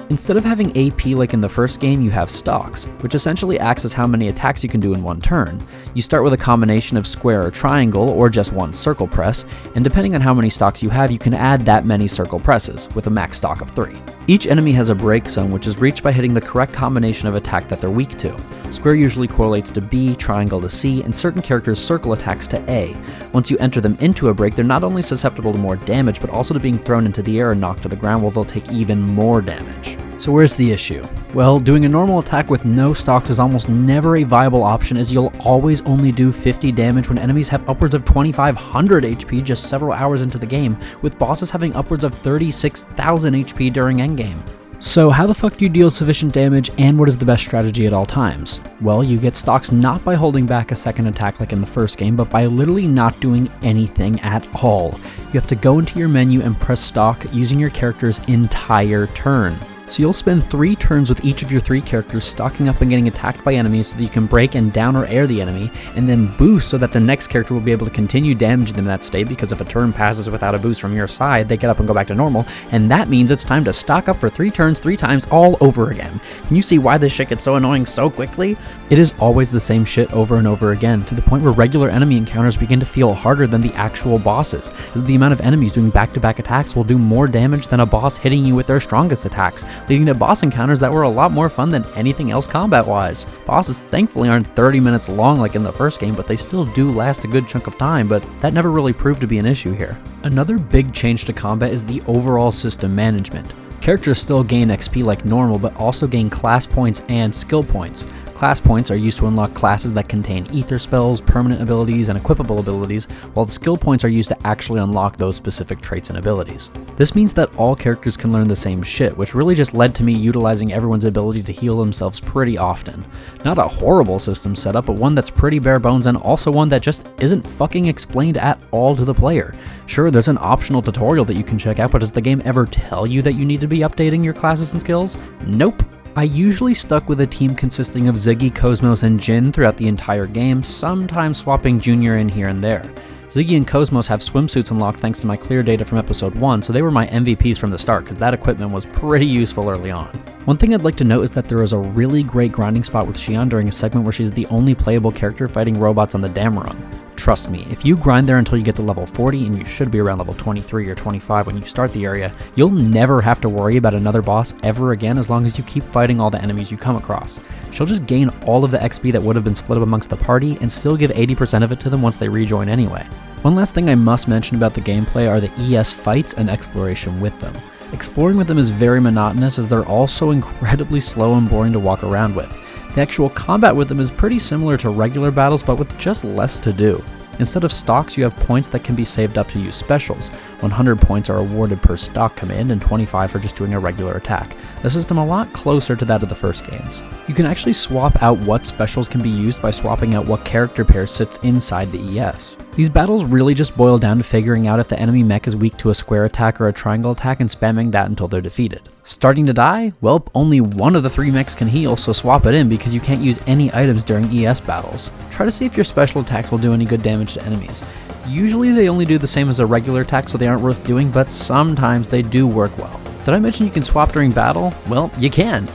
Instead of having AP like in the first game, you have stocks, which essentially acts as how many attacks you can do in one turn. You start with a combination of square or triangle, or just one circle press, and depending on how many stocks you have, you can add that many circle presses, with a max stock of 3. Each enemy has a break zone, which is reached by hitting the correct combination of attack that they're weak to. Square usually correlates to B, triangle to C, and certain characters' circle attacks to A. Once you enter them into a break, they're not only susceptible to more damage, but also to being thrown into the air and knocked to the ground, where they'll take even more damage. So where's the issue? Well, doing a normal attack with no stocks is almost never a viable option, as you'll always only do 50 damage when enemies have upwards of 2500 HP just several hours into the game, with bosses having upwards of 36,000 HP during endgame. So how the fuck do you deal sufficient damage, and what is the best strategy at all times? Well, you get stocks not by holding back a second attack like in the first game, but by literally not doing anything at all. You have to go into your menu and press stock using your character's entire turn. So you'll spend 3 turns with each of your 3 characters stocking up and getting attacked by enemies so that you can break and down or air the enemy, and then boost so that the next character will be able to continue damaging them in that state, because if a turn passes without a boost from your side, they get up and go back to normal, and that means it's time to stock up for 3 turns 3 times all over again. Can you see why this shit gets so annoying so quickly? It is always the same shit over and over again, to the point where regular enemy encounters begin to feel harder than the actual bosses, as the amount of enemies doing back-to-back attacks will do more damage than a boss hitting you with their strongest attacks, leading to boss encounters that were a lot more fun than anything else combat-wise. Bosses thankfully aren't 30 minutes long like in the first game, but they still do last a good chunk of time, but that never really proved to be an issue here. Another big change to combat is the overall system management. Characters still gain XP like normal, but also gain class points and skill points. Class points are used to unlock classes that contain ether spells, permanent abilities, and equipable abilities, while the skill points are used to actually unlock those specific traits and abilities. This means that all characters can learn the same shit, which really just led to me utilizing everyone's ability to heal themselves pretty often. Not a horrible system setup, but one that's pretty bare bones, and also one that just isn't fucking explained at all to the player. Sure, there's an optional tutorial that you can check out, but does the game ever tell you that you need to be updating your classes and skills? Nope. I usually stuck with a team consisting of Ziggy, KOS-MOS, and Jin throughout the entire game, sometimes swapping Junior in here and there. Ziggy and KOS-MOS have swimsuits unlocked thanks to my clear data from Episode I, so they were my MVPs from the start, because that equipment was pretty useful early on. One thing I'd like to note is that there is a really great grinding spot with Xion during a segment where she's the only playable character fighting robots on the dam run. Trust me, if you grind there until you get to level 40, and you should be around level 23 or 25 when you start the area, you'll never have to worry about another boss ever again as long as you keep fighting all the enemies you come across. She'll just gain all of the XP that would have been split up amongst the party and still give 80% of it to them once they rejoin anyway. One last thing I must mention about the gameplay are the ES fights and exploration with them. Exploring with them is very monotonous as they're all so incredibly slow and boring to walk around with. The actual combat with them is pretty similar to regular battles, but with just less to do. Instead of stocks, you have points that can be saved up to use specials. 100 points are awarded per stock command and 25 for just doing a regular attack. A system a lot closer to that of the first games. You can actually swap out what specials can be used by swapping out what character pair sits inside the ES. These battles really just boil down to figuring out if the enemy mech is weak to a square attack or a triangle attack and spamming that until they're defeated. Starting to die? Well, only one of the 3 mechs can heal, so swap it in because you can't use any items during ES battles. Try to see if your special attacks will do any good damage to enemies. Usually they only do the same as a regular attack, so they aren't worth doing, but sometimes they do work well. Did I mention you can swap during battle? Well, you can.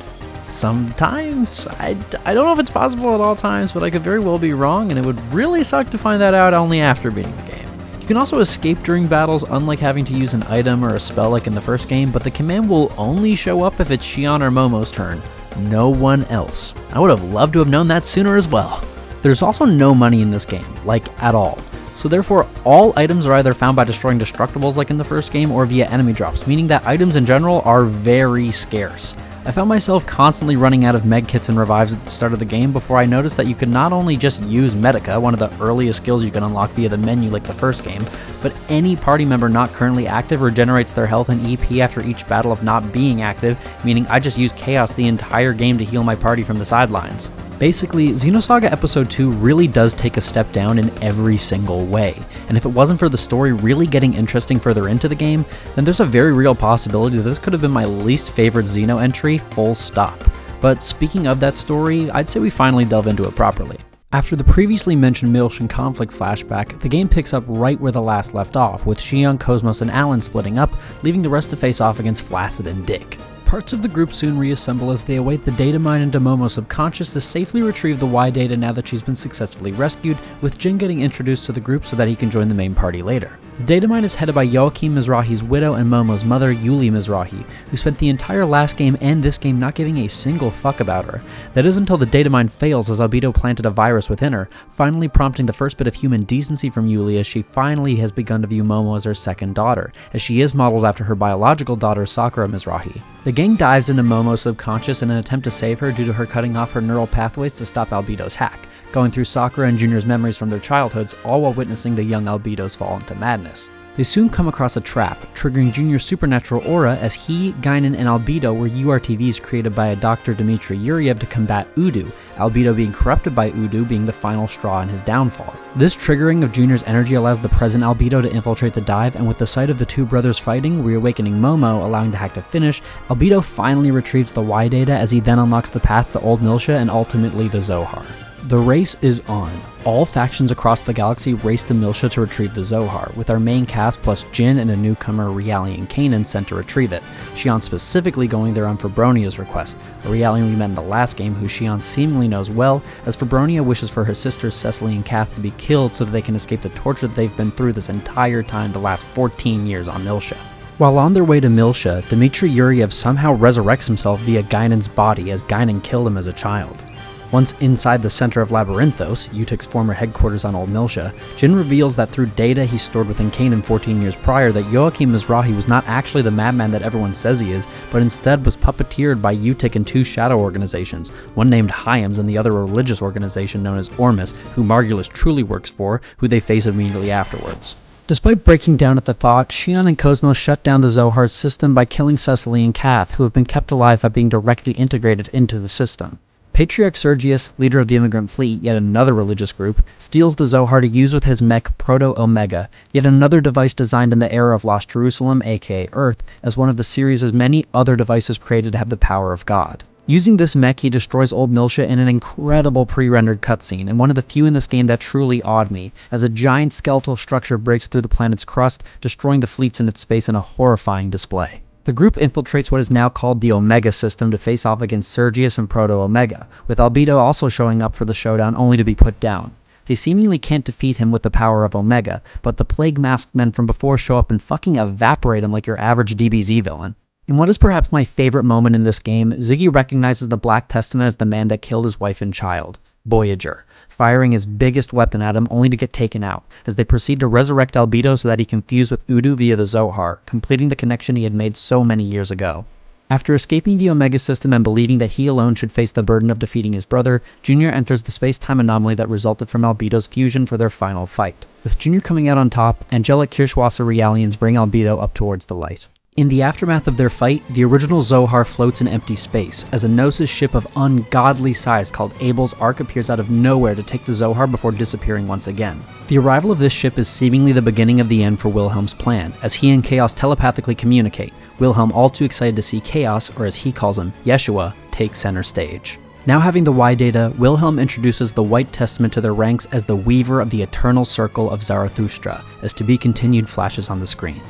Sometimes. I don't know if it's possible at all times, but I could very well be wrong, and it would really suck to find that out only after beating the game. You can also escape during battles, unlike having to use an item or a spell like in the first game, but the command will only show up if it's Xion or Momo's turn. No one else. I would have loved to have known that sooner as well. There's also no money in this game, like at all. So therefore, all items are either found by destroying destructibles like in the first game or via enemy drops, meaning that items in general are very scarce. I found myself constantly running out of med kits and revives at the start of the game before I noticed that you could not only just use Medica, one of the earliest skills you can unlock via the menu like the first game, but any party member not currently active regenerates their health and EP after each battle of not being active, meaning I just use Chaos the entire game to heal my party from the sidelines. Basically, Xenosaga Episode II really does take a step down in every single way, and if it wasn't for the story really getting interesting further into the game, then there's a very real possibility that this could have been my least favorite Xeno entry, full stop. But speaking of that story, I'd say we finally delve into it properly. After the previously mentioned Miltian conflict flashback, the game picks up right where the last left off, with Xion, KOS-MOS, and Alan splitting up, leaving the rest to face off against Flaccid and Dick. Parts of the group soon reassemble as they await the data mine into Momo's subconscious to safely retrieve the Y data now that she's been successfully rescued, with Jin getting introduced to the group so that he can join the main party later. The data mine is headed by Joachim Mizrahi's widow and Momo's mother, Yuli Mizrahi, who spent the entire last game and this game not giving a single fuck about her. That is until the data mine fails as Albedo planted a virus within her, finally prompting the first bit of human decency from Yuli as she finally has begun to view Momo as her second daughter, as she is modeled after her biological daughter Sakura Mizrahi. The gang dives into Momo's subconscious in an attempt to save her due to her cutting off her neural pathways to stop Albedo's hack, going through Sakura and Junior's memories from their childhoods, all while witnessing the young Albedo's fall into madness. They soon come across a trap, triggering Junior's supernatural aura as he, Guinan, and Albedo were URTVs created by a Dr. Dmitry Yuriev to combat Udu, Albedo being corrupted by Udu being the final straw in his downfall. This triggering of Junior's energy allows the present Albedo to infiltrate the dive, and with the sight of the two brothers fighting, reawakening Momo, allowing the hack to finish, Albedo finally retrieves the Y data as he then unlocks the path to Old Miltia and ultimately the Zohar. The race is on. All factions across the galaxy race to Miltia to retrieve the Zohar, with our main cast plus Jin and a newcomer Reali and Kanan sent to retrieve it, Xion specifically going there on Febronia's request, a Reali we met in the last game who Xion seemingly knows well, as Febronia wishes for her sisters Cecily and Kath to be killed so that they can escape the torture that they've been through this entire time the last 14 years on Miltia. While on their way to Miltia, Dmitry Yuriev somehow resurrects himself via Guinan's body as Guinan killed him as a child. Once inside the center of Labyrinthos, Utik's former headquarters on Old Miltia, Jin reveals that through data he stored within Kanan 14 years prior that Joachim Mizrahi was not actually the madman that everyone says he is, but instead was puppeteered by Utik and two shadow organizations, one named Hyams and the other a religious organization known as Ormus, who Margulis truly works for, who they face immediately afterwards. Despite breaking down at the thought, Xion and KOS-MOS shut down the Zohar's system by killing Cecily and Kath, who have been kept alive by being directly integrated into the system. Patriarch Sergius, leader of the Immigrant Fleet, yet another religious group, steals the Zohar to use with his mech Proto-Omega, yet another device designed in the era of Lost Jerusalem, aka Earth, as one of the series' many other devices created to have the power of God. Using this mech, he destroys Old Miltia in an incredible pre-rendered cutscene, and one of the few in this game that truly awed me, as a giant skeletal structure breaks through the planet's crust, destroying the fleets in its space in a horrifying display. The group infiltrates what is now called the Omega system to face off against Sergius and Proto-Omega, with Albedo also showing up for the showdown only to be put down. They seemingly can't defeat him with the power of Omega, but the plague-masked men from before show up and fucking evaporate him like your average DBZ villain. In what is perhaps my favorite moment in this game, Ziggy recognizes the Black Testament as the man that killed his wife and child, Voyager, firing his biggest weapon at him only to get taken out, as they proceed to resurrect Albedo so that he can fuse with Udu via the Zohar, completing the connection he had made so many years ago. After escaping the Omega system and believing that he alone should face the burden of defeating his brother, Junior enters the space-time anomaly that resulted from Albedo's fusion for their final fight. With Junior coming out on top, angelic Kirschwasser Realians bring Albedo up towards the light. In the aftermath of their fight, the original Zohar floats in empty space, as a Gnosis ship of ungodly size called Abel's Ark appears out of nowhere to take the Zohar before disappearing once again. The arrival of this ship is seemingly the beginning of the end for Wilhelm's plan, as he and Chaos telepathically communicate, Wilhelm all too excited to see Chaos, or as he calls him, Yeshua, take center stage. Now having the Y data, Wilhelm introduces the White Testament to their ranks as the Weaver of the Eternal Circle of Zarathustra, as to be continued flashes on the screen.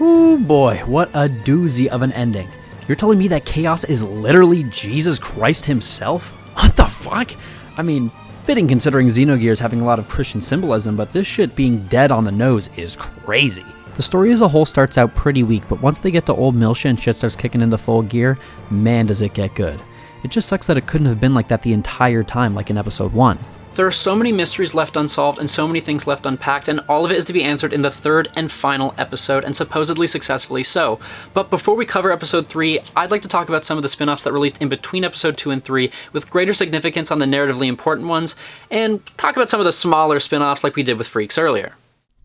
Ooh boy, what a doozy of an ending. You're telling me that Chaos is literally Jesus Christ himself? What the fuck? I mean, fitting considering Xenogears having a lot of Christian symbolism, but this shit being dead on the nose is crazy. The story as a whole starts out pretty weak, but once they get to Old Miltia and shit starts kicking into full gear, man does it get good. It just sucks that it couldn't have been like that the entire time like in Episode 1. There are so many mysteries left unsolved and so many things left unpacked, and all of it is to be answered in the third and final episode, and supposedly successfully so. But before we cover Episode 3, I'd like to talk about some of the spin-offs that released in between Episode 2 and 3 with greater significance on the narratively important ones, and talk about some of the smaller spin-offs like we did with Freaks earlier.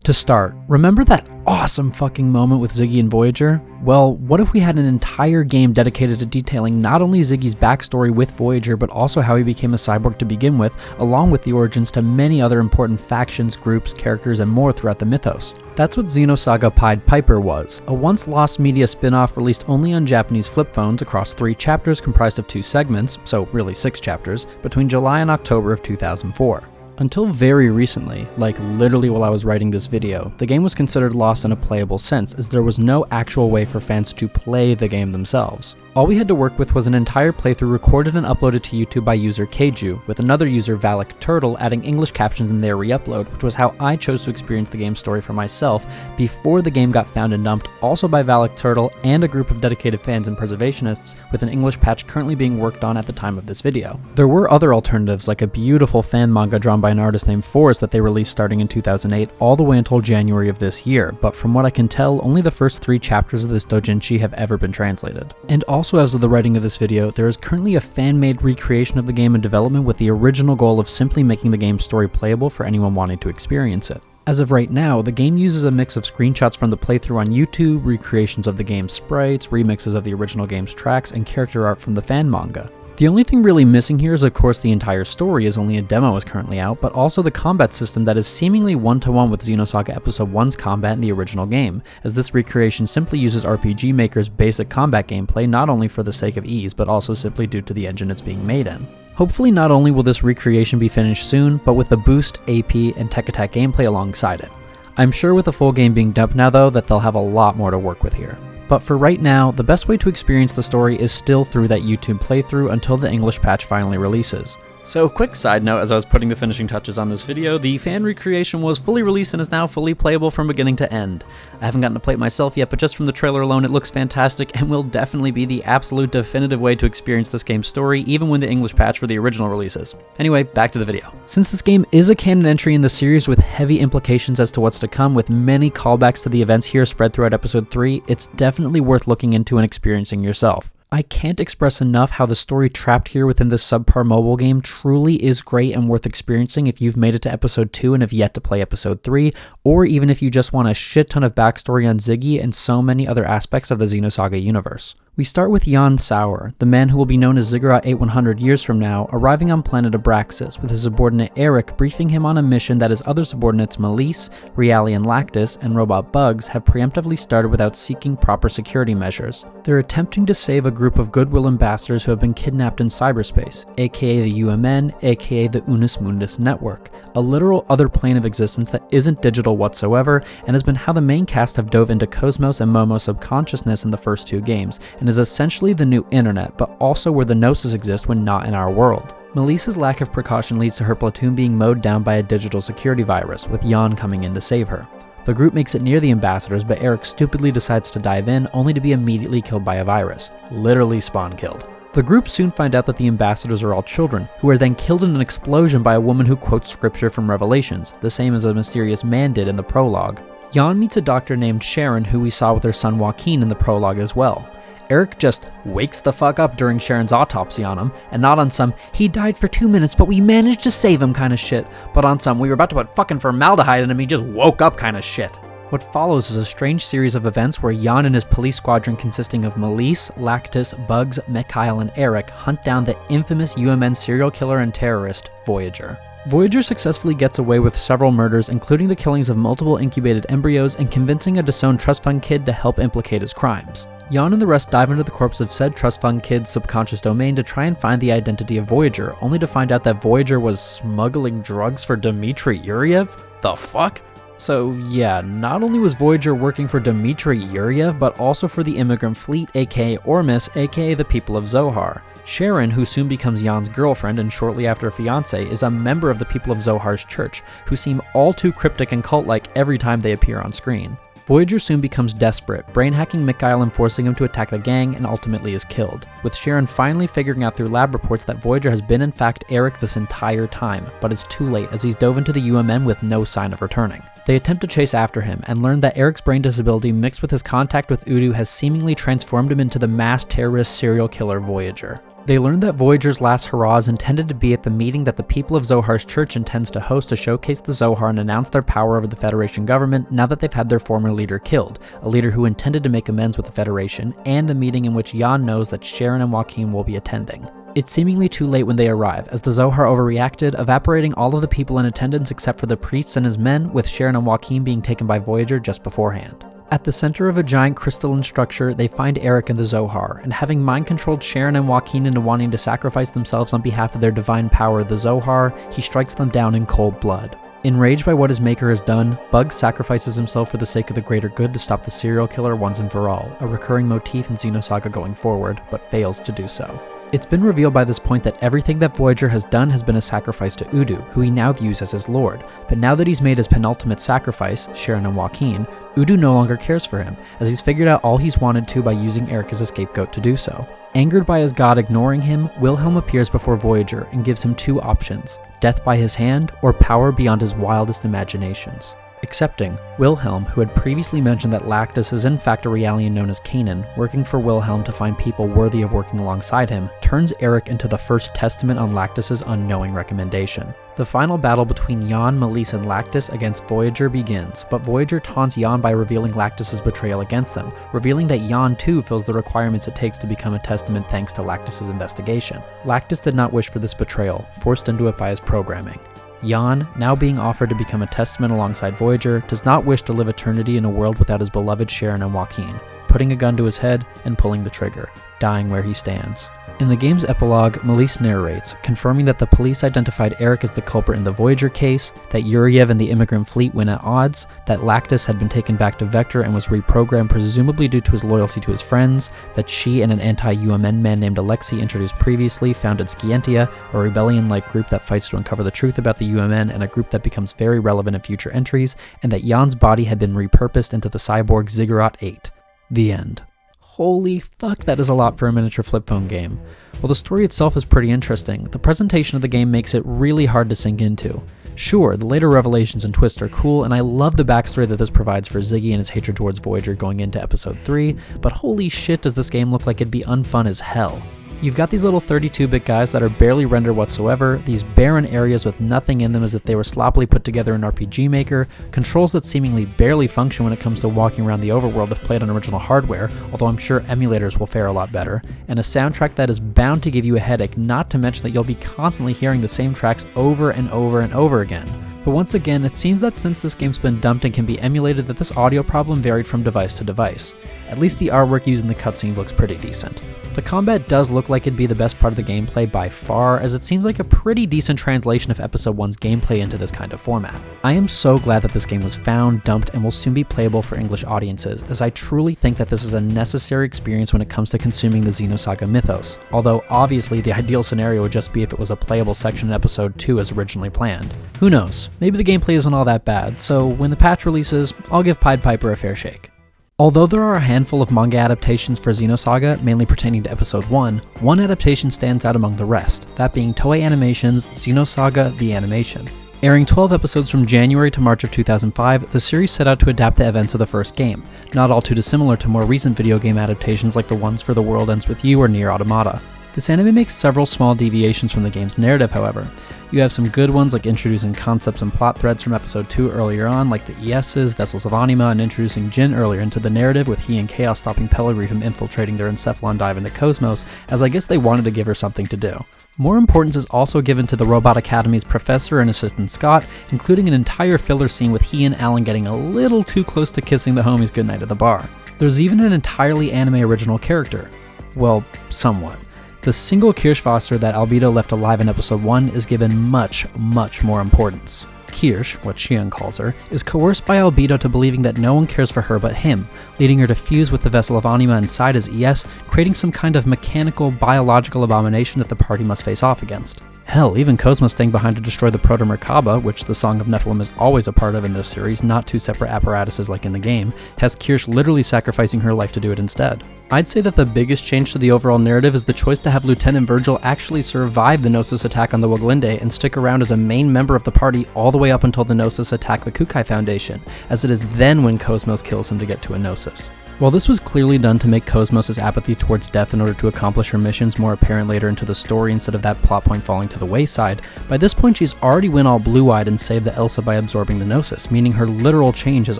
To start, remember that awesome fucking moment with Ziggy and Voyager? Well, what if we had an entire game dedicated to detailing not only Ziggy's backstory with Voyager, but also how he became a cyborg to begin with, along with the origins to many other important factions, groups, characters, and more throughout the mythos. That's what Xenosaga Pied Piper was, a once lost media spin-off released only on Japanese flip phones across 3 chapters comprised of 2 segments, so really 6 chapters, between July and October of 2004. Until very recently, like literally while I was writing this video, the game was considered lost in a playable sense as there was no actual way for fans to play the game themselves. All we had to work with was an entire playthrough recorded and uploaded to YouTube by user Keiju, with another user Valak Turtle adding English captions in their re-upload, which was how I chose to experience the game's story for myself before the game got found and dumped, also by Valak Turtle and a group of dedicated fans and preservationists, with an English patch currently being worked on at the time of this video. There were other alternatives, like a beautiful fan manga drawn by an artist named Forrest that they released starting in 2008 all the way until January of this year, but from what I can tell, only the first 3 chapters of this doujinshi have ever been translated. And also, as of the writing of this video, there is currently a fan-made recreation of the game in development with the original goal of simply making the game's story playable for anyone wanting to experience it. As of right now, the game uses a mix of screenshots from the playthrough on YouTube, recreations of the game's sprites, remixes of the original game's tracks, and character art from the fan manga. The only thing really missing here is of course the entire story, as only a demo is currently out, but also the combat system that is seemingly one-to-one with Xenosaga Episode I's combat in the original game, as this recreation simply uses RPG Maker's basic combat gameplay not only for the sake of ease, but also simply due to the engine it's being made in. Hopefully not only will this recreation be finished soon, but with the boost, AP, and tech attack gameplay alongside it. I'm sure with the full game being dumped now though that they'll have a lot more to work with here. But for right now, the best way to experience the story is still through that YouTube playthrough until the English patch finally releases. So quick side note, as I was putting the finishing touches on this video, the fan recreation was fully released and is now fully playable from beginning to end. I haven't gotten to play it myself yet, but just from the trailer alone it looks fantastic and will definitely be the absolute definitive way to experience this game's story, even when the English patch for the original releases. Anyway, back to the video. Since this game is a canon entry in the series with heavy implications as to what's to come, with many callbacks to the events here spread throughout Episode 3, it's definitely worth looking into and experiencing yourself. I can't express enough how the story trapped here within this subpar mobile game truly is great and worth experiencing if you've made it to Episode 2 and have yet to play Episode 3, or even if you just want a shit ton of backstory on Ziggy and so many other aspects of the Xenosaga universe. We start with Jan Sauer, the man who will be known as Ziggurat 8100 years from now, arriving on planet Abraxas, with his subordinate Eric briefing him on a mission that his other subordinates Melise, Reali and Lactus, and Robot Bugs have preemptively started without seeking proper security measures. They're attempting to save a group of goodwill ambassadors who have been kidnapped in cyberspace, aka the UMN, aka the Unus Mundus network, a literal other plane of existence that isn't digital whatsoever, and has been how the main cast have dove into KOS-MOS and Momo subconsciousness in the first 2 games, and is essentially the new internet, but also where the Gnosis exist when not in our world. Melisa's lack of precaution leads to her platoon being mowed down by a digital security virus, with Jan coming in to save her. The group makes it near the ambassadors, but Eric stupidly decides to dive in, only to be immediately killed by a virus. Literally spawn killed. The group soon find out that the ambassadors are all children, who are then killed in an explosion by a woman who quotes scripture from Revelations, the same as a mysterious man did in the prologue. Jan meets a doctor named Sharon, who we saw with her son Joaquin in the prologue as well. Eric just wakes the fuck up during Sharon's autopsy on him, and not on some "he died for 2 minutes but we managed to save him" kind of shit, but on some "we were about to put fucking formaldehyde in him, he just woke up" kind of shit. What follows is a strange series of events where Jan and his police squadron consisting of Melise, Lactus, Bugs, Mikhail, and Eric hunt down the infamous UMN serial killer and terrorist, Voyager. Voyager successfully gets away with several murders, including the killings of multiple incubated embryos and convincing a disowned trust fund kid to help implicate his crimes. Jan and the rest dive into the corpse of said trust fund kid's subconscious domain to try and find the identity of Voyager, only to find out that Voyager was smuggling drugs for Dmitry Yuriev? The fuck? So yeah, not only was Voyager working for Dmitry Yuriev, but also for the immigrant fleet, aka Ormus, aka the people of Zohar. Sharon, who soon becomes Jan's girlfriend and shortly after a fiancé, is a member of the people of Zohar's church, who seem all too cryptic and cult-like every time they appear on screen. Voyager soon becomes desperate, brain-hacking Mikhail and forcing him to attack the gang, and ultimately is killed, with Sharon finally figuring out through lab reports that Voyager has been in fact Eric this entire time, but it's too late as he's dove into the UMN with no sign of returning. They attempt to chase after him, and learn that Eric's brain disability mixed with his contact with Udu has seemingly transformed him into the mass terrorist serial killer Voyager. They learn that Voyager's last hurrah is intended to be at the meeting that the people of Zohar's church intends to host to showcase the Zohar and announce their power over the Federation government now that they've had their former leader killed, a leader who intended to make amends with the Federation, and a meeting in which Jan knows that Sharon and Joaquin will be attending. It's seemingly too late when they arrive, as the Zohar overreacted, evaporating all of the people in attendance except for the priest and his men, with Sharon and Joaquin being taken by Voyager just beforehand. At the center of a giant crystalline structure, they find Eric and the Zohar, and having mind-controlled Sharon and Joaquin into wanting to sacrifice themselves on behalf of their divine power, the Zohar, he strikes them down in cold blood. Enraged by what his maker has done, Bug sacrifices himself for the sake of the greater good to stop the serial killer once and for all, a recurring motif in Xenosaga going forward, but fails to do so. It's been revealed by this point that everything that Voyager has done has been a sacrifice to Udu, who he now views as his lord, but now that he's made his penultimate sacrifice, Sharon and Joaquin, Udu no longer cares for him, as he's figured out all he's wanted to by using Eric as a scapegoat to do so. Angered by his god ignoring him, Wilhelm appears before Voyager and gives him two options, death by his hand or power beyond his wildest imaginations. Accepting, Wilhelm, who had previously mentioned that Lactus is in fact a Realian known as Kanan, working for Wilhelm to find people worthy of working alongside him, turns Eric into the first testament on Lactus's unknowing recommendation. The final battle between Jan, Melisse, and Lactus against Voyager begins, but Voyager taunts Jan by revealing Lactus's betrayal against them, revealing that Jan too fills the requirements it takes to become a testament thanks to Lactus's investigation. Lactus did not wish for this betrayal, forced into it by his programming. Jan, now being offered to become a testament alongside Voyager, does not wish to live eternity in a world without his beloved Sharon and Joaquin, putting a gun to his head and pulling the trigger, dying where he stands. In the game's epilogue, Melisse narrates, confirming that the police identified Eric as the culprit in the Voyager case, that Yuriev and the immigrant fleet win at odds, that Lactus had been taken back to Vector and was reprogrammed presumably due to his loyalty to his friends, that she and an anti-UMN man named Alexei introduced previously founded Scientia, a rebellion-like group that fights to uncover the truth about the UMN and a group that becomes very relevant in future entries, and that Jan's body had been repurposed into the cyborg Ziggurat 8. The end. Holy fuck, that is a lot for a miniature flip phone game. While the story itself is pretty interesting, the presentation of the game makes it really hard to sink into. Sure, the later revelations and twists are cool, and I love the backstory that this provides for Ziggy and his hatred towards Voyager going into Episode 3, but holy shit does this game look like it'd be unfun as hell. You've got these little 32-bit guys that are barely rendered whatsoever, these barren areas with nothing in them as if they were sloppily put together in RPG Maker, controls that seemingly barely function when it comes to walking around the overworld if played on original hardware, although I'm sure emulators will fare a lot better, and a soundtrack that is bound to give you a headache, not to mention that you'll be constantly hearing the same tracks over and over and over again. But once again, it seems that since this game's been dumped and can be emulated that this audio problem varied from device to device. At least the artwork used in the cutscenes looks pretty decent. The combat does look like it'd be the best part of the gameplay by far, as it seems like a pretty decent translation of Episode I's gameplay into this kind of format. I am so glad that this game was found, dumped, and will soon be playable for English audiences, as I truly think that this is a necessary experience when it comes to consuming the Xenosaga mythos, although obviously the ideal scenario would just be if it was a playable section in Episode II as originally planned. Who knows, maybe the gameplay isn't all that bad, so when the patch releases, I'll give Pied Piper a fair shake. Although there are a handful of manga adaptations for Xenosaga, mainly pertaining to Episode I, one adaptation stands out among the rest, that being Toei Animation's Xenosaga the Animation. Airing 12 episodes from January to March of 2005, the series set out to adapt the events of the first game, not all too dissimilar to more recent video game adaptations like the ones for The World Ends With You or Nier Automata. This anime makes several small deviations from the game's narrative, however. You have some good ones like introducing concepts and plot threads from Episode 2 earlier on, like the ESs, Vessels of Anima, and introducing Jin earlier into the narrative, with he and Chaos stopping Pellegrini from infiltrating their Encephalon dive into KOS-MOS, as I guess they wanted to give her something to do. More importance is also given to the Robot Academy's professor and assistant Scott, including an entire filler scene with he and Alan getting a little too close to kissing the homies goodnight at the bar. There's even an entirely anime original character. Well, somewhat. The single Kirschwasser that Albedo left alive in Episode 1 is given much, much more importance. Kirsch, what Shion calls her, is coerced by Albedo to believing that no one cares for her but him, leading her to fuse with the Vessel of Anima inside his ES, creating some kind of mechanical, biological abomination that the party must face off against. Hell, even KOS-MOS staying behind to destroy the Proto-Merkaba, which the Song of Nephilim is always a part of in this series, not two separate apparatuses like in the game, has Kirsch literally sacrificing her life to do it instead. I'd say that the biggest change to the overall narrative is the choice to have Lieutenant Virgil actually survive the Gnosis attack on the Woglinde and stick around as a main member of the party all the way up until the Gnosis attack the Kukai Foundation, as it is then when KOS-MOS kills him to get to a Gnosis. While this was clearly done to make KOS-MOS' apathy towards death in order to accomplish her missions more apparent later into the story instead of that plot point falling to the wayside, by this point she's already went all blue-eyed and saved the Elsa by absorbing the Gnosis, meaning her literal change has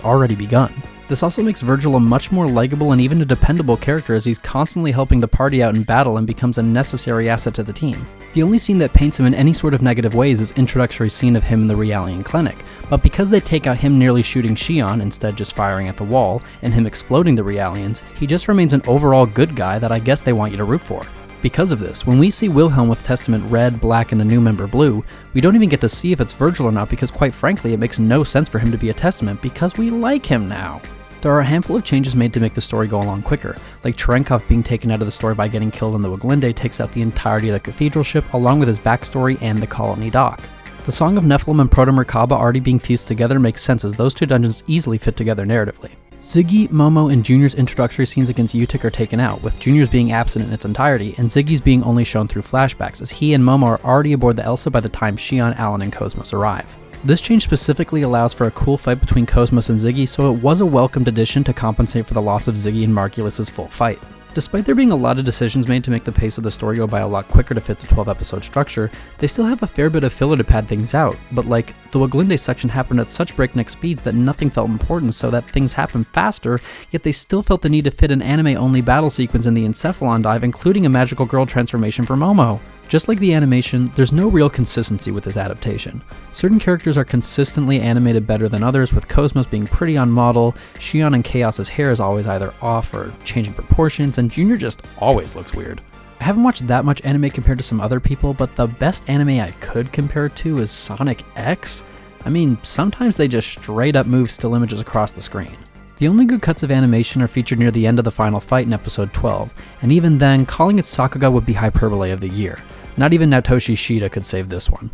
already begun. This also makes Virgil a much more likable and even a dependable character as he's constantly helping the party out in battle and becomes a necessary asset to the team. The only scene that paints him in any sort of negative ways is introductory scene of him in the Realian clinic, but because they take out him nearly shooting Xion instead just firing at the wall, and him exploding the Realians, he just remains an overall good guy that I guess they want you to root for. Because of this, when we see Wilhelm with Testament red, black, and the new member blue, we don't even get to see if it's Virgil or not because quite frankly it makes no sense for him to be a Testament because we like him now. There are a handful of changes made to make the story go along quicker, like Cherenkov being taken out of the story by getting killed in the Waglinde takes out the entirety of the cathedral ship along with his backstory and the colony dock. The Song of Nephilim and Proto-Merkaba already being fused together makes sense as those two dungeons easily fit together narratively. Ziggy, Momo, and Junior's introductory scenes against Utic are taken out, with Junior's being absent in its entirety, and Ziggy's being only shown through flashbacks as he and Momo are already aboard the Elsa by the time Xion, Alan, and KOS-MOS arrive. This change specifically allows for a cool fight between KOS-MOS and Ziggy, so it was a welcomed addition to compensate for the loss of Ziggy and Margulis' full fight. Despite there being a lot of decisions made to make the pace of the story go by a lot quicker to fit the 12-episode structure, they still have a fair bit of filler to pad things out, but like, the Waglinde section happened at such breakneck speeds that nothing felt important so that things happened faster, yet they still felt the need to fit an anime-only battle sequence in the Encephalon dive, including a magical girl transformation for Momo. Just like the animation, there's no real consistency with this adaptation. Certain characters are consistently animated better than others, with KOS-MOS being pretty on model, Xion and Chaos's hair is always either off or changing proportions, and Junior just always looks weird. I haven't watched that much anime compared to some other people, but the best anime I could compare it to is Sonic X. I mean, sometimes they just straight up move still images across the screen. The only good cuts of animation are featured near the end of the final fight in episode 12, and even then, calling it Sakuga would be hyperbole of the year. Not even Naotoshi Shida could save this one.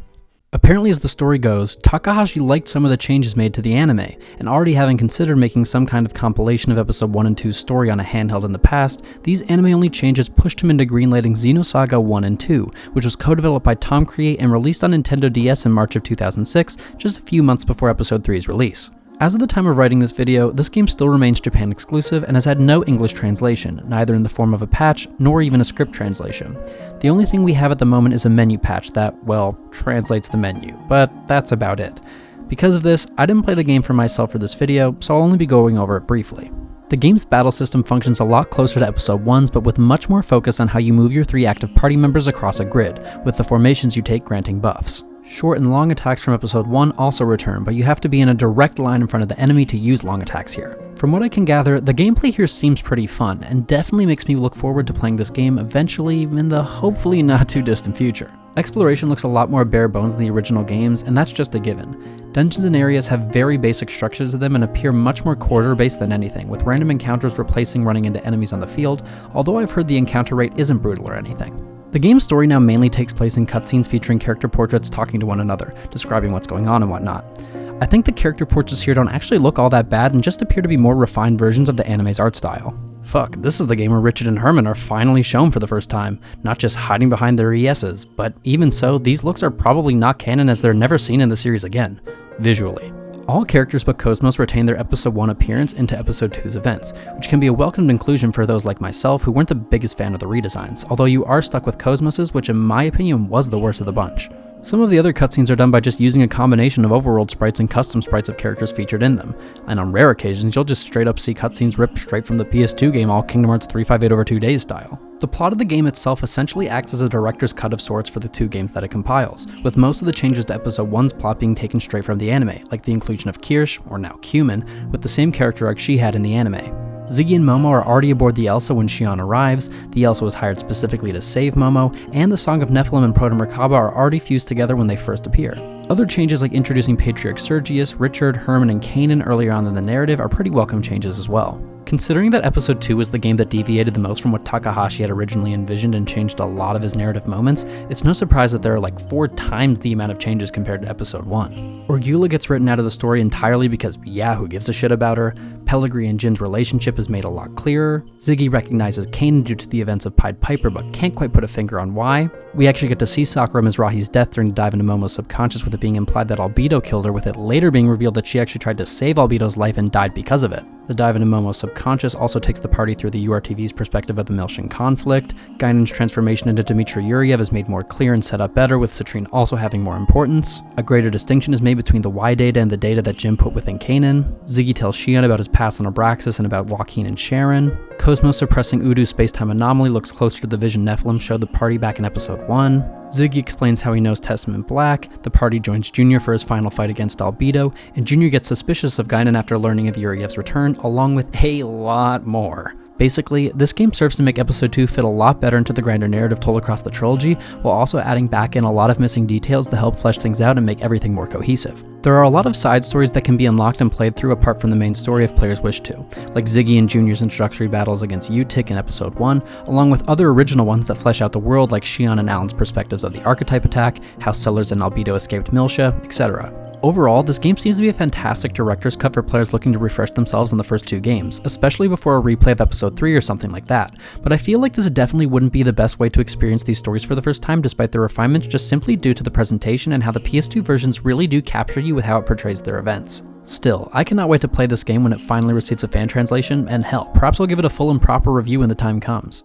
Apparently, as the story goes, Takahashi liked some of the changes made to the anime, and already having considered making some kind of compilation of episode 1 and 2's story on a handheld in the past, these anime-only changes pushed him into greenlighting Xenosaga I and II, which was co-developed by Tom Create and released on Nintendo DS in March of 2006, just a few months before episode 3's release. As of the time of writing this video, this game still remains Japan exclusive and has had no English translation, neither in the form of a patch nor even a script translation. The only thing we have at the moment is a menu patch that, well, translates the menu, but that's about it. Because of this, I didn't play the game for myself for this video, so I'll only be going over it briefly. The game's battle system functions a lot closer to episode 1's, but with much more focus on how you move your 3 active party members across a grid, with the formations you take granting buffs. Short and long attacks from episode 1 also return, but you have to be in a direct line in front of the enemy to use long attacks here. From what I can gather, the gameplay here seems pretty fun, and definitely makes me look forward to playing this game eventually in the hopefully not too distant future. Exploration looks a lot more bare bones than the original games, and that's just a given. Dungeons and areas have very basic structures to them and appear much more quarter-based than anything, with random encounters replacing running into enemies on the field, although I've heard the encounter rate isn't brutal or anything. The game's story now mainly takes place in cutscenes featuring character portraits talking to one another, describing what's going on and whatnot. I think the character portraits here don't actually look all that bad and just appear to be more refined versions of the anime's art style. Fuck, this is the game where Richard and Herman are finally shown for the first time, not just hiding behind their ESs, but even so, these looks are probably not canon as they're never seen in the series again, visually. All characters but KOS-MOS retain their episode 1 appearance into episode 2's events, which can be a welcomed inclusion for those like myself who weren't the biggest fan of the redesigns, although you are stuck with KOS-MOS's, which in my opinion was the worst of the bunch. Some of the other cutscenes are done by just using a combination of overworld sprites and custom sprites of characters featured in them, and on rare occasions you'll just straight up see cutscenes ripped straight from the PS2 game all Kingdom Hearts 358 over 2 days style. The plot of the game itself essentially acts as a director's cut of sorts for the 2 games that it compiles, with most of the changes to episode 1's plot being taken straight from the anime, like the inclusion of Kirsch, or now Cumin, with the same character arc she had in the anime. Ziggy and Momo are already aboard the Elsa when Xion arrives, the Elsa was hired specifically to save Momo, and the Song of Nephilim and Proto-Merkaba are already fused together when they first appear. Other changes like introducing Patriarch Sergius, Richard, Herman, and Kanan earlier on in the narrative are pretty welcome changes as well. Considering that episode 2 was the game that deviated the most from what Takahashi had originally envisioned and changed a lot of his narrative moments, it's no surprise that there are like 4 times the amount of changes compared to episode 1. Orgula gets written out of the story entirely because yeah, who gives a shit about her? Pellegrini and Jin's relationship is made a lot clearer. Ziggy recognizes Kanan due to the events of Pied Piper but can't quite put a finger on why. We actually get to see Sakura Mizrahi's death during the dive into Momo's subconscious, with it being implied that Albedo killed her, with it later being revealed that she actually tried to save Albedo's life and died because of it. The dive into Momo's subconscious subconscious also takes the party through the URTV's perspective of the Milshin conflict. Gainan's transformation into Dmitry Yuriev is made more clear and set up better, with Citrine also having more importance. A greater distinction is made between the Y data and the data that Jin put within Kanan. Ziggy tells Xion about his past on Abraxas and about Joaquin and Sharon. KOS-MOS suppressing Udu's space-time anomaly looks closer to the vision Nephilim showed the party back in Episode 1. Ziggy explains how he knows Testament Black, the party joins Junior for his final fight against Albedo, and Junior gets suspicious of Guinan after learning of Yuriev's return, along with a lot more. Basically, this game serves to make Episode 2 fit a lot better into the grander narrative told across the trilogy, while also adding back in a lot of missing details to help flesh things out and make everything more cohesive. There are a lot of side stories that can be unlocked and played through apart from the main story if players wish to, like Ziggy and Junior's introductory battles against Utik in Episode 1, along with other original ones that flesh out the world like Xion and Alan's perspectives of the Archetype attack, how Sellers and Albedo escaped Miltia, etc. Overall, this game seems to be a fantastic director's cut for players looking to refresh themselves in the first 2 games, especially before a replay of Episode 3 or something like that, but I feel like this definitely wouldn't be the best way to experience these stories for the first time despite the refinements, just simply due to the presentation and how the PS2 versions really do capture you with how it portrays their events. Still, I cannot wait to play this game when it finally receives a fan translation, and hell, perhaps I'll give it a full and proper review when the time comes.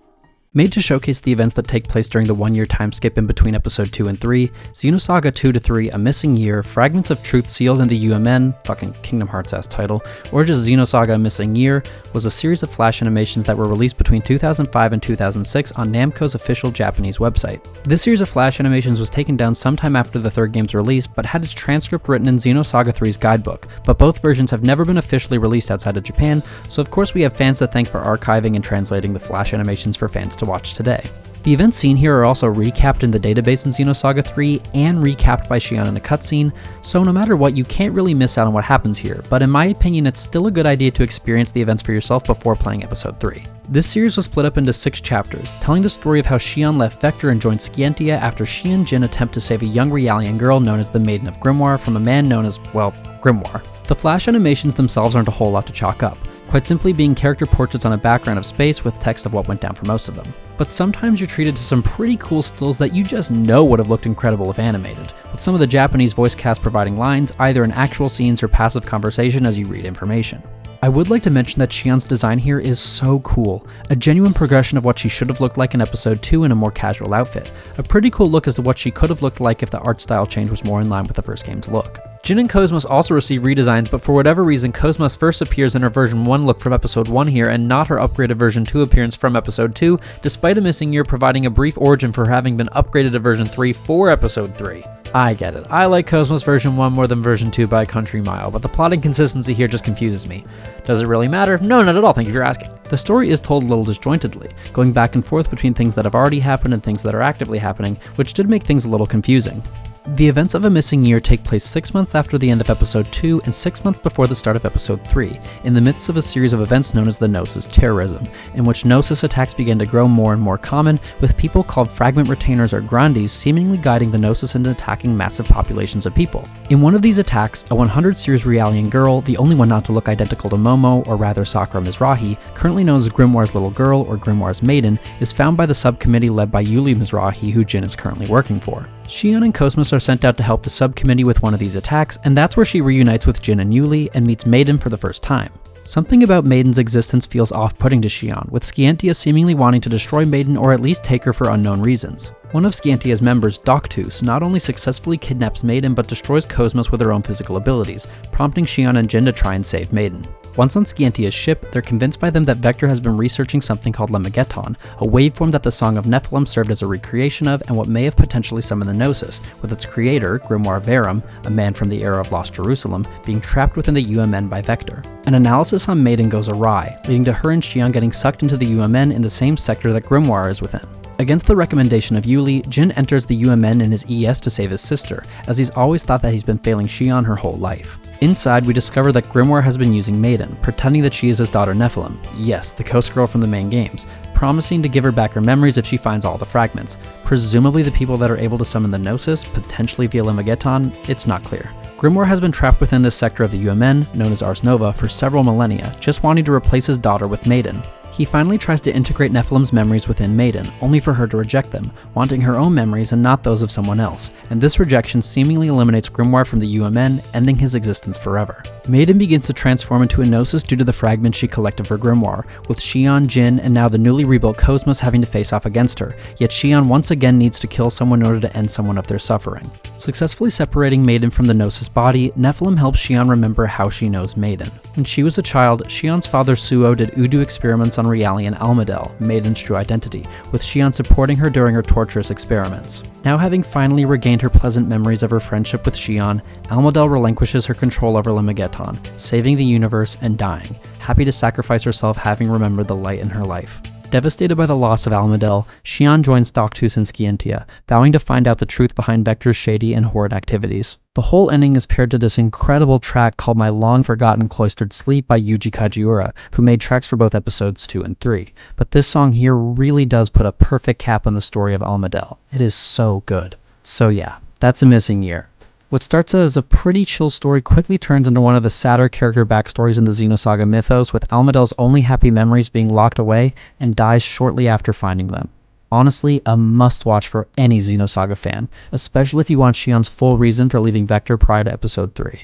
Made to showcase the events that take place during the 1-year time skip in between Episode 2 and 3, Xenosaga II to 3, A Missing Year, Fragments of Truth Sealed in the UMN, fucking Kingdom Hearts ass title, or just Xenosaga A Missing Year, was a series of flash animations that were released between 2005 and 2006 on Namco's official Japanese website. This series of flash animations was taken down sometime after the 3rd game's release, but had its transcript written in Xenosaga 3's guidebook, but both versions have never been officially released outside of Japan, so of course we have fans to thank for archiving and translating the flash animations for fans to watch today. The events seen here are also recapped in the database in Xenosaga 3 and recapped by Xion in a cutscene, so no matter what, you can't really miss out on what happens here, but in my opinion it's still a good idea to experience the events for yourself before playing Episode 3. This series was split up into 6 chapters, telling the story of how Xion left Vector and joined Scientia after she and Jin attempt to save a young Realian girl known as the Maiden of Grimoire from a man known as, well, Grimoire. The flash animations themselves aren't a whole lot to chalk up, quite simply being character portraits on a background of space with text of what went down for most of them. But sometimes you're treated to some pretty cool stills that you just know would have looked incredible if animated, with some of the Japanese voice cast providing lines either in actual scenes or passive conversation as you read information. I would like to mention that Xion's design here is so cool, a genuine progression of what she should have looked like in Episode 2 in a more casual outfit, a pretty cool look as to what she could have looked like if the art style change was more in line with the first game's look. Jin and KOS-MOS also receive redesigns, but for whatever reason KOS-MOS first appears in her version 1 look from Episode 1 here and not her upgraded version 2 appearance from Episode 2, despite A Missing Year providing a brief origin for her having been upgraded to version 3 for Episode 3. I get it, I like KOS-MOS version 1 more than version 2 by a country mile, but the plot inconsistency here just confuses me. Does it really matter? No, not at all, thank you for asking. The story is told a little disjointedly, going back and forth between things that have already happened and things that are actively happening, which did make things a little confusing. The events of A Missing Year take place 6 months after the end of Episode 2 and 6 months before the start of Episode 3, in the midst of a series of events known as the Gnosis terrorism, in which Gnosis attacks began to grow more and more common, with people called Fragment Retainers or Grandies seemingly guiding the Gnosis into attacking massive populations of people. In one of these attacks, a 100 series Realian girl, the only one not to look identical to Momo, or rather Sakura Mizrahi, currently known as Grimoire's Little Girl or Grimoire's Maiden, is found by the subcommittee led by Yuli Mizrahi, who Jin is currently working for. Xion and KOS-MOS are sent out to help the subcommittee with one of these attacks, and that's where she reunites with Jin and Yuli and meets Maiden for the first time. Something about Maiden's existence feels off-putting to Xion, with Scientia seemingly wanting to destroy Maiden or at least take her for unknown reasons. One of Scientia's members, Doctus, not only successfully kidnaps Maiden but destroys KOS-MOS with her own physical abilities, prompting Xion and Jin to try and save Maiden. Once on Scientia's ship, they're convinced by them that Vector has been researching something called Lemegeton, a waveform that the Song of Nephilim served as a recreation of and what may have potentially summoned the Gnosis, with its creator, Grimoire Verum, a man from the era of Lost Jerusalem, being trapped within the UMN by Vector. An analysis on Maiden goes awry, leading to her and Xion getting sucked into the UMN in the same sector that Grimoire is within. Against the recommendation of Yuli, Jin enters the UMN in his ES to save his sister, as he's always thought that he's been failing Xion her whole life. Inside, we discover that Grimoire has been using Maiden, pretending that she is his daughter Nephilim, yes, the ghost girl from the main games, promising to give her back her memories if she finds all the fragments, presumably the people that are able to summon the Gnosis, potentially via Lemegeton, it's not clear. Grimoire has been trapped within this sector of the UMN, known as Ars Nova, for several millennia, just wanting to replace his daughter with Maiden. He finally tries to integrate Nephilim's memories within Maiden, only for her to reject them, wanting her own memories and not those of someone else, and this rejection seemingly eliminates Grimoire from the UMN, ending his existence forever. Maiden begins to transform into a Gnosis due to the fragments she collected for Grimoire, with Xion, Jin, and now the newly rebuilt KOS-MOS having to face off against her, yet Xion once again needs to kill someone in order to end someone of their suffering. Successfully separating Maiden from the Gnosis body, Nephilim helps Xion remember how she knows Maiden. When she was a child, Xion's father Suo did Udu experiments on Reali and Almadel, Maiden's true identity, with Xion supporting her during her torturous experiments. Now having finally regained her pleasant memories of her friendship with Xion, Almadel relinquishes her control over Limigeton, saving the universe and dying, happy to sacrifice herself having remembered the light in her life. Devastated by the loss of Almadel, Xion joins Doctus and Scientia, vowing to find out the truth behind Vector's shady and horrid activities. The whole ending is paired to this incredible track called My Long Forgotten Cloistered Sleep by Yuji Kajiura, who made tracks for both episodes 2 and 3. But this song here really does put a perfect cap on the story of Almadel. It is so good. So yeah, that's A Missing Year. What starts out as a pretty chill story quickly turns into one of the sadder character backstories in the Xenosaga mythos, with Almadel's only happy memories being locked away and dies shortly after finding them. Honestly, a must-watch for any Xenosaga fan, especially if you want Xion's full reason for leaving Vector prior to Episode 3.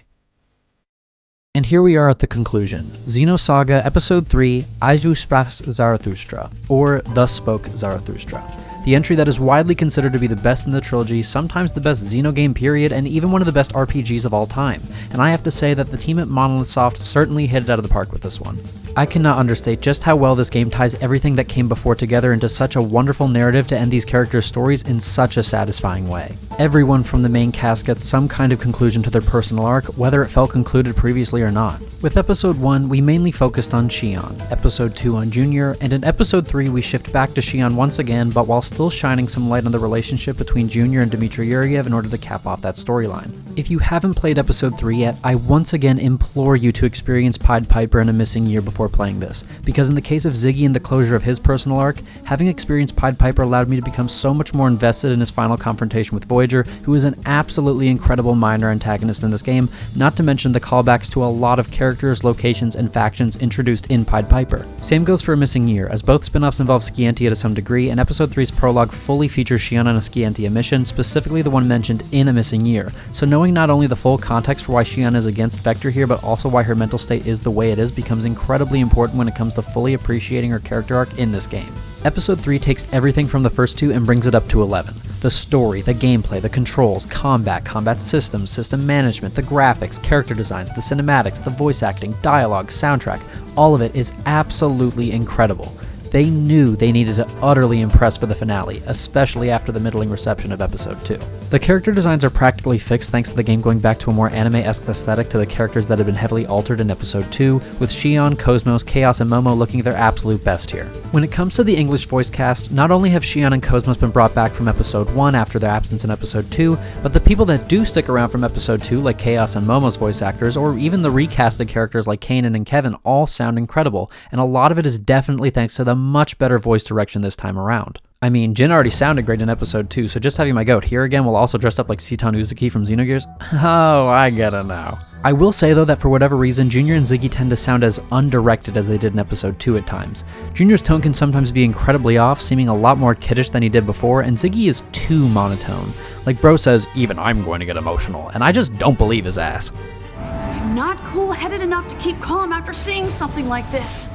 And here we are at the conclusion. Xenosaga Episode III, Aiju Sprach Zarathustra, or Thus Spoke Zarathustra. The entry that is widely considered to be the best in the trilogy, sometimes the best Xeno game period, and even one of the best RPGs of all time. And I have to say that the team at Monolith Soft certainly hit it out of the park with this one. I cannot understate just how well this game ties everything that came before together into such a wonderful narrative to end these characters' stories in such a satisfying way. Everyone from the main cast gets some kind of conclusion to their personal arc, whether it felt concluded previously or not. With Episode 1, we mainly focused on Xion, Episode 2 on Junior, and in Episode 3 we shift back to Xion once again, but while still shining some light on the relationship between Junior and Dmitry Yuriev in order to cap off that storyline. If you haven't played Episode 3 yet, I once again implore you to experience Pied Piper and A Missing Year before playing this, because in the case of Ziggy and the closure of his personal arc, having experienced Pied Piper allowed me to become so much more invested in his final confrontation with Voyager, who is an absolutely incredible minor antagonist in this game, not to mention the callbacks to a lot of characters, locations, and factions introduced in Pied Piper. Same goes for A Missing Year, as both spin-offs involve Scientia to some degree, and Episode 3's prologue fully features Xion on a Scientia mission, specifically the one mentioned in A Missing Year, so knowing not only the full context for why Xion is against Vector here, but also why her mental state is the way it is becomes incredibly important when it comes to fully appreciating her character arc in this game. Episode 3 takes everything from the first two and brings it up to 11. The story, the gameplay, the controls, combat systems, system management, the graphics, character designs, the cinematics, the voice acting, dialogue, soundtrack, all of it is absolutely incredible. They knew they needed to utterly impress for the finale, especially after the middling reception of Episode 2. The character designs are practically fixed thanks to the game going back to a more anime-esque aesthetic to the characters that had been heavily altered in Episode 2, with Xion, KOS-MOS, Chaos, and Momo looking their absolute best here. When it comes to the English voice cast, not only have Xion and KOS-MOS been brought back from Episode 1 after their absence in Episode 2, but the people that do stick around from Episode 2, like Chaos and Momo's voice actors, or even the recasted characters like Kanan and Kevin, all sound incredible, and a lot of it is definitely thanks to the much better voice direction this time around. I mean, Jin already sounded great in Episode 2, so just having my goat here again while also dressed up like Seton Uzuki from Xenogears? Oh, I gotta know. I will say though that for whatever reason, Junior and Ziggy tend to sound as undirected as they did in Episode 2 at times. Junior's tone can sometimes be incredibly off, seeming a lot more kiddish than he did before, and Ziggy is too monotone. Like Bro says, even I'm going to get emotional, and I just don't believe his ass. I'm not cool-headed enough to keep calm after seeing something like this.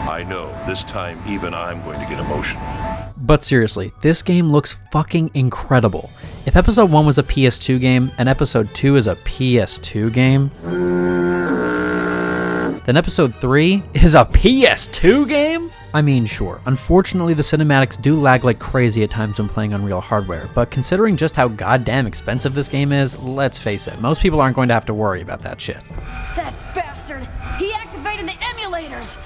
I know, this time even I'm going to get emotional. But seriously, this game looks fucking incredible. If Episode 1 was a PS2 game, and Episode 2 is a PS2 game, then Episode 3 is a PS2 game? I mean, sure, unfortunately the cinematics do lag like crazy at times when playing on real hardware, but considering just how goddamn expensive this game is, let's face it, most people aren't going to have to worry about that shit. That bastard! He activated the emulators!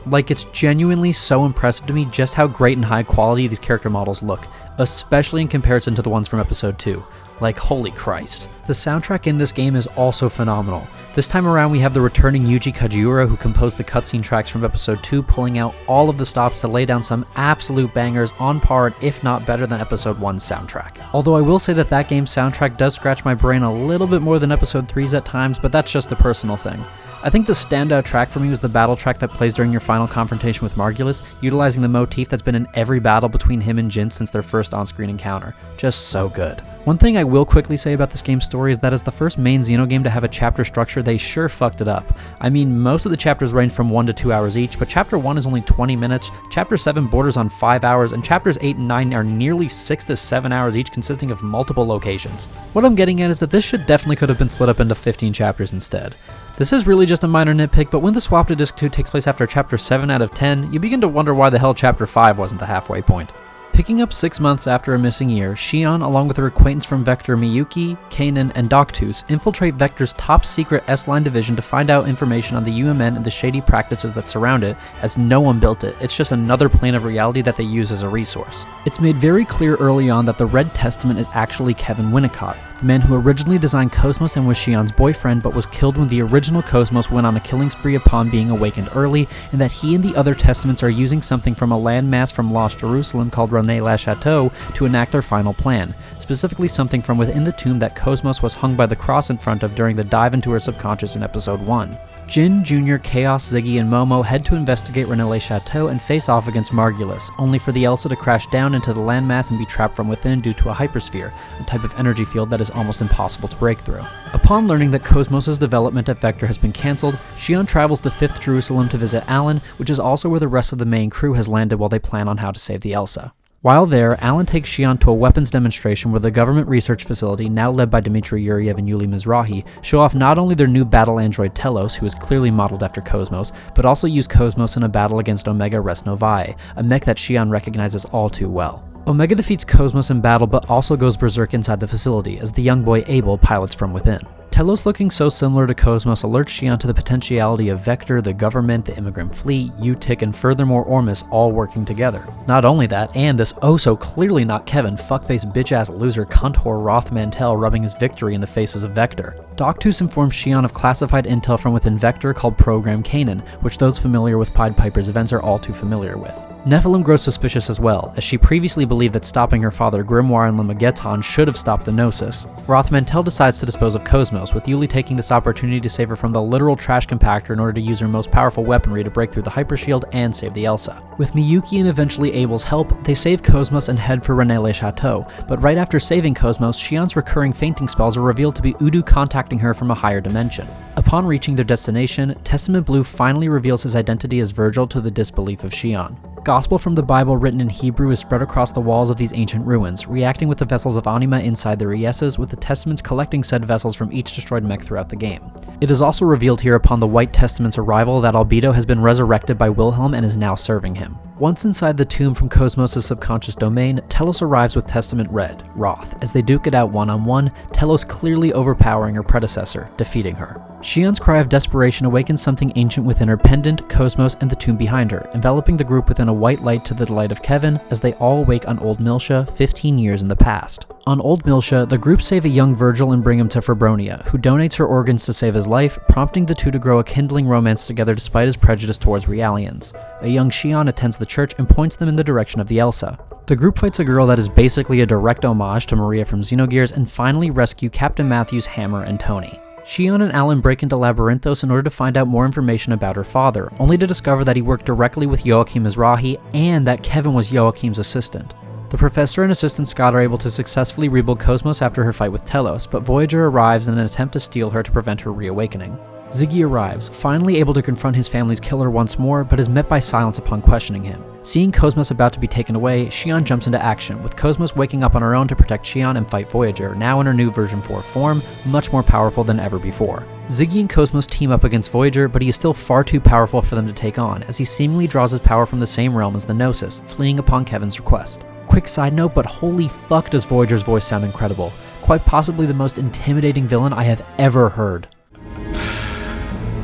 Like, it's genuinely so impressive to me just how great and high quality these character models look, especially in comparison to the ones from Episode 2. Like, holy Christ. The soundtrack in this game is also phenomenal. This time around we have the returning Yuji Kajiura, who composed the cutscene tracks from Episode 2, pulling out all of the stops to lay down some absolute bangers on par, if not better than Episode 1's soundtrack. Although I will say that that game's soundtrack does scratch my brain a little bit more than Episode 3's at times, but that's just a personal thing. I think the standout track for me was the battle track that plays during your final confrontation with Margulis, utilizing the motif that's been in every battle between him and Jin since their first on-screen encounter. Just so good. One thing I will quickly say about this game's story is that as the first main Xeno game to have a chapter structure, they sure fucked it up. I mean, most of the chapters range from 1 to 2 hours each, but Chapter 1 is only 20 minutes, Chapter 7 borders on 5 hours, and Chapters 8 and 9 are nearly 6 to 7 hours each, consisting of multiple locations. What I'm getting at is that this shit definitely could have been split up into 15 chapters instead. This is really just a minor nitpick, but when the swap to Disc 2 takes place after Chapter 7 out of 10, you begin to wonder why the hell Chapter 5 wasn't the halfway point. Picking up 6 months after a missing year, Shion, along with her acquaintance from Vector Miyuki, Kanan, and Doctus, infiltrate Vector's top-secret S-Line division to find out information on the UMN and the shady practices that surround it, as no one built it. It's just another plane of reality that they use as a resource. It's made very clear early on that the Red Testament is actually Kevin Winnicott, the man who originally designed KOS-MOS and was Shion's boyfriend, but was killed when the original KOS-MOS went on a killing spree upon being awakened early, and that he and the other Testaments are using something from a landmass from Lost Jerusalem called Rennes-le-Château to enact their final plan, specifically something from within the tomb that KOS-MOS was hung by the cross in front of during the dive into her subconscious in Episode 1. Jin, Jr., Chaos, Ziggy, and Momo head to investigate Rennes-le-Château and face off against Margulis, only for the Elsa to crash down into the landmass and be trapped from within due to a hypersphere, a type of energy field that is almost impossible to break through. Upon learning that KOS-MOS's development at Vector has been cancelled, Shion travels to 5th Jerusalem to visit Alan, which is also where the rest of the main crew has landed while they plan on how to save the Elsa. While there, Alan takes Shion to a weapons demonstration where the government research facility, now led by Dmitry Yuriev and Yuli Mizrahi, show off not only their new battle android Telos, who is clearly modeled after KOS-MOS, but also use KOS-MOS in a battle against Omega Res Novae, a mech that Shion recognizes all too well. Omega defeats KOS-MOS in battle but also goes berserk inside the facility as the young boy Abel pilots from within. Telos, looking so similar to KOS-MOS, alerts Shion to the potentiality of Vector, the government, the immigrant fleet, UTIC, and furthermore Ormus all working together. Not only that, and this oh so clearly not Kevin, fuckface bitch-ass loser cunt whore Roth Mantell rubbing his victory in the faces of Vector. Doctus informs Shion of classified intel from within Vector called Program Kanan, which those familiar with Pied Piper's events are all too familiar with. Nephilim grows suspicious as well, as she previously believed that stopping her father Grimoire and Lamageddon should have stopped the Gnosis. Roth Mantell decides to dispose of KOS-MOS, with Yuli taking this opportunity to save her from the literal trash compactor in order to use her most powerful weaponry to break through the hypershield and save the Elsa. With Miyuki and eventually Abel's help, they save KOS-MOS and head for Rennes-le-Château, but right after saving KOS-MOS, Shion's recurring fainting spells are revealed to be Udu contacting her from a higher dimension. Upon reaching their destination, Testament Blue finally reveals his identity as Virgil to the disbelief of Shion. Gospel from the Bible written in Hebrew is spread across the walls of these ancient ruins, reacting with the vessels of Anima inside their ESs, with the Testaments collecting said vessels from each destroyed mech throughout the game. It is also revealed here upon the White Testament's arrival that Albedo has been resurrected by Wilhelm and is now serving him. Once inside the tomb from KOS-MOS's subconscious domain, Telos arrives with Testament Red, Roth. As they duke it out one-on-one, Telos clearly overpowering her predecessor, defeating her. Shion's cry of desperation awakens something ancient within her pendant, KOS-MOS, and the tomb behind her, enveloping the group within a white light to the delight of Kevin as they all awake on Old Miltia 15 years in the past. On Old Miltia, the group save a young Virgil and bring him to Fabronia, who donates her organs to save his life, prompting the two to grow a kindling romance together despite his prejudice towards Realians. A young Shion attends the church and points them in the direction of the Elsa. The group fights a girl that is basically a direct homage to Maria from Xenogears and finally rescue Captain Matthew's hammer and Tony. Shion and Alan break into Labyrinthos in order to find out more information about her father, only to discover that he worked directly with Joachim Mizrahi and that Kevin was Joachim's assistant. The professor and assistant Scott are able to successfully rebuild KOS-MOS after her fight with Telos, but Voyager arrives in an attempt to steal her to prevent her reawakening. Ziggy arrives, finally able to confront his family's killer once more, but is met by silence upon questioning him. Seeing KOS-MOS about to be taken away, Shion jumps into action, with KOS-MOS waking up on her own to protect Shion and fight Voyager, now in her new version 4 form, much more powerful than ever before. Ziggy and KOS-MOS team up against Voyager, but he is still far too powerful for them to take on, as he seemingly draws his power from the same realm as the Gnosis, fleeing upon Kevin's request. Quick side note, but holy fuck does Voyager's voice sound incredible. Quite possibly the most intimidating villain I have ever heard.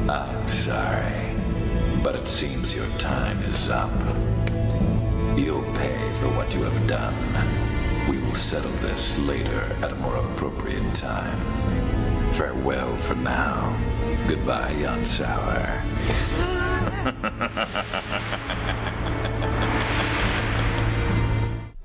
I'm sorry, but it seems your time is up. You'll pay for what you have done. We will settle this later at a more appropriate time. Farewell for now. Goodbye, Jan Sauer.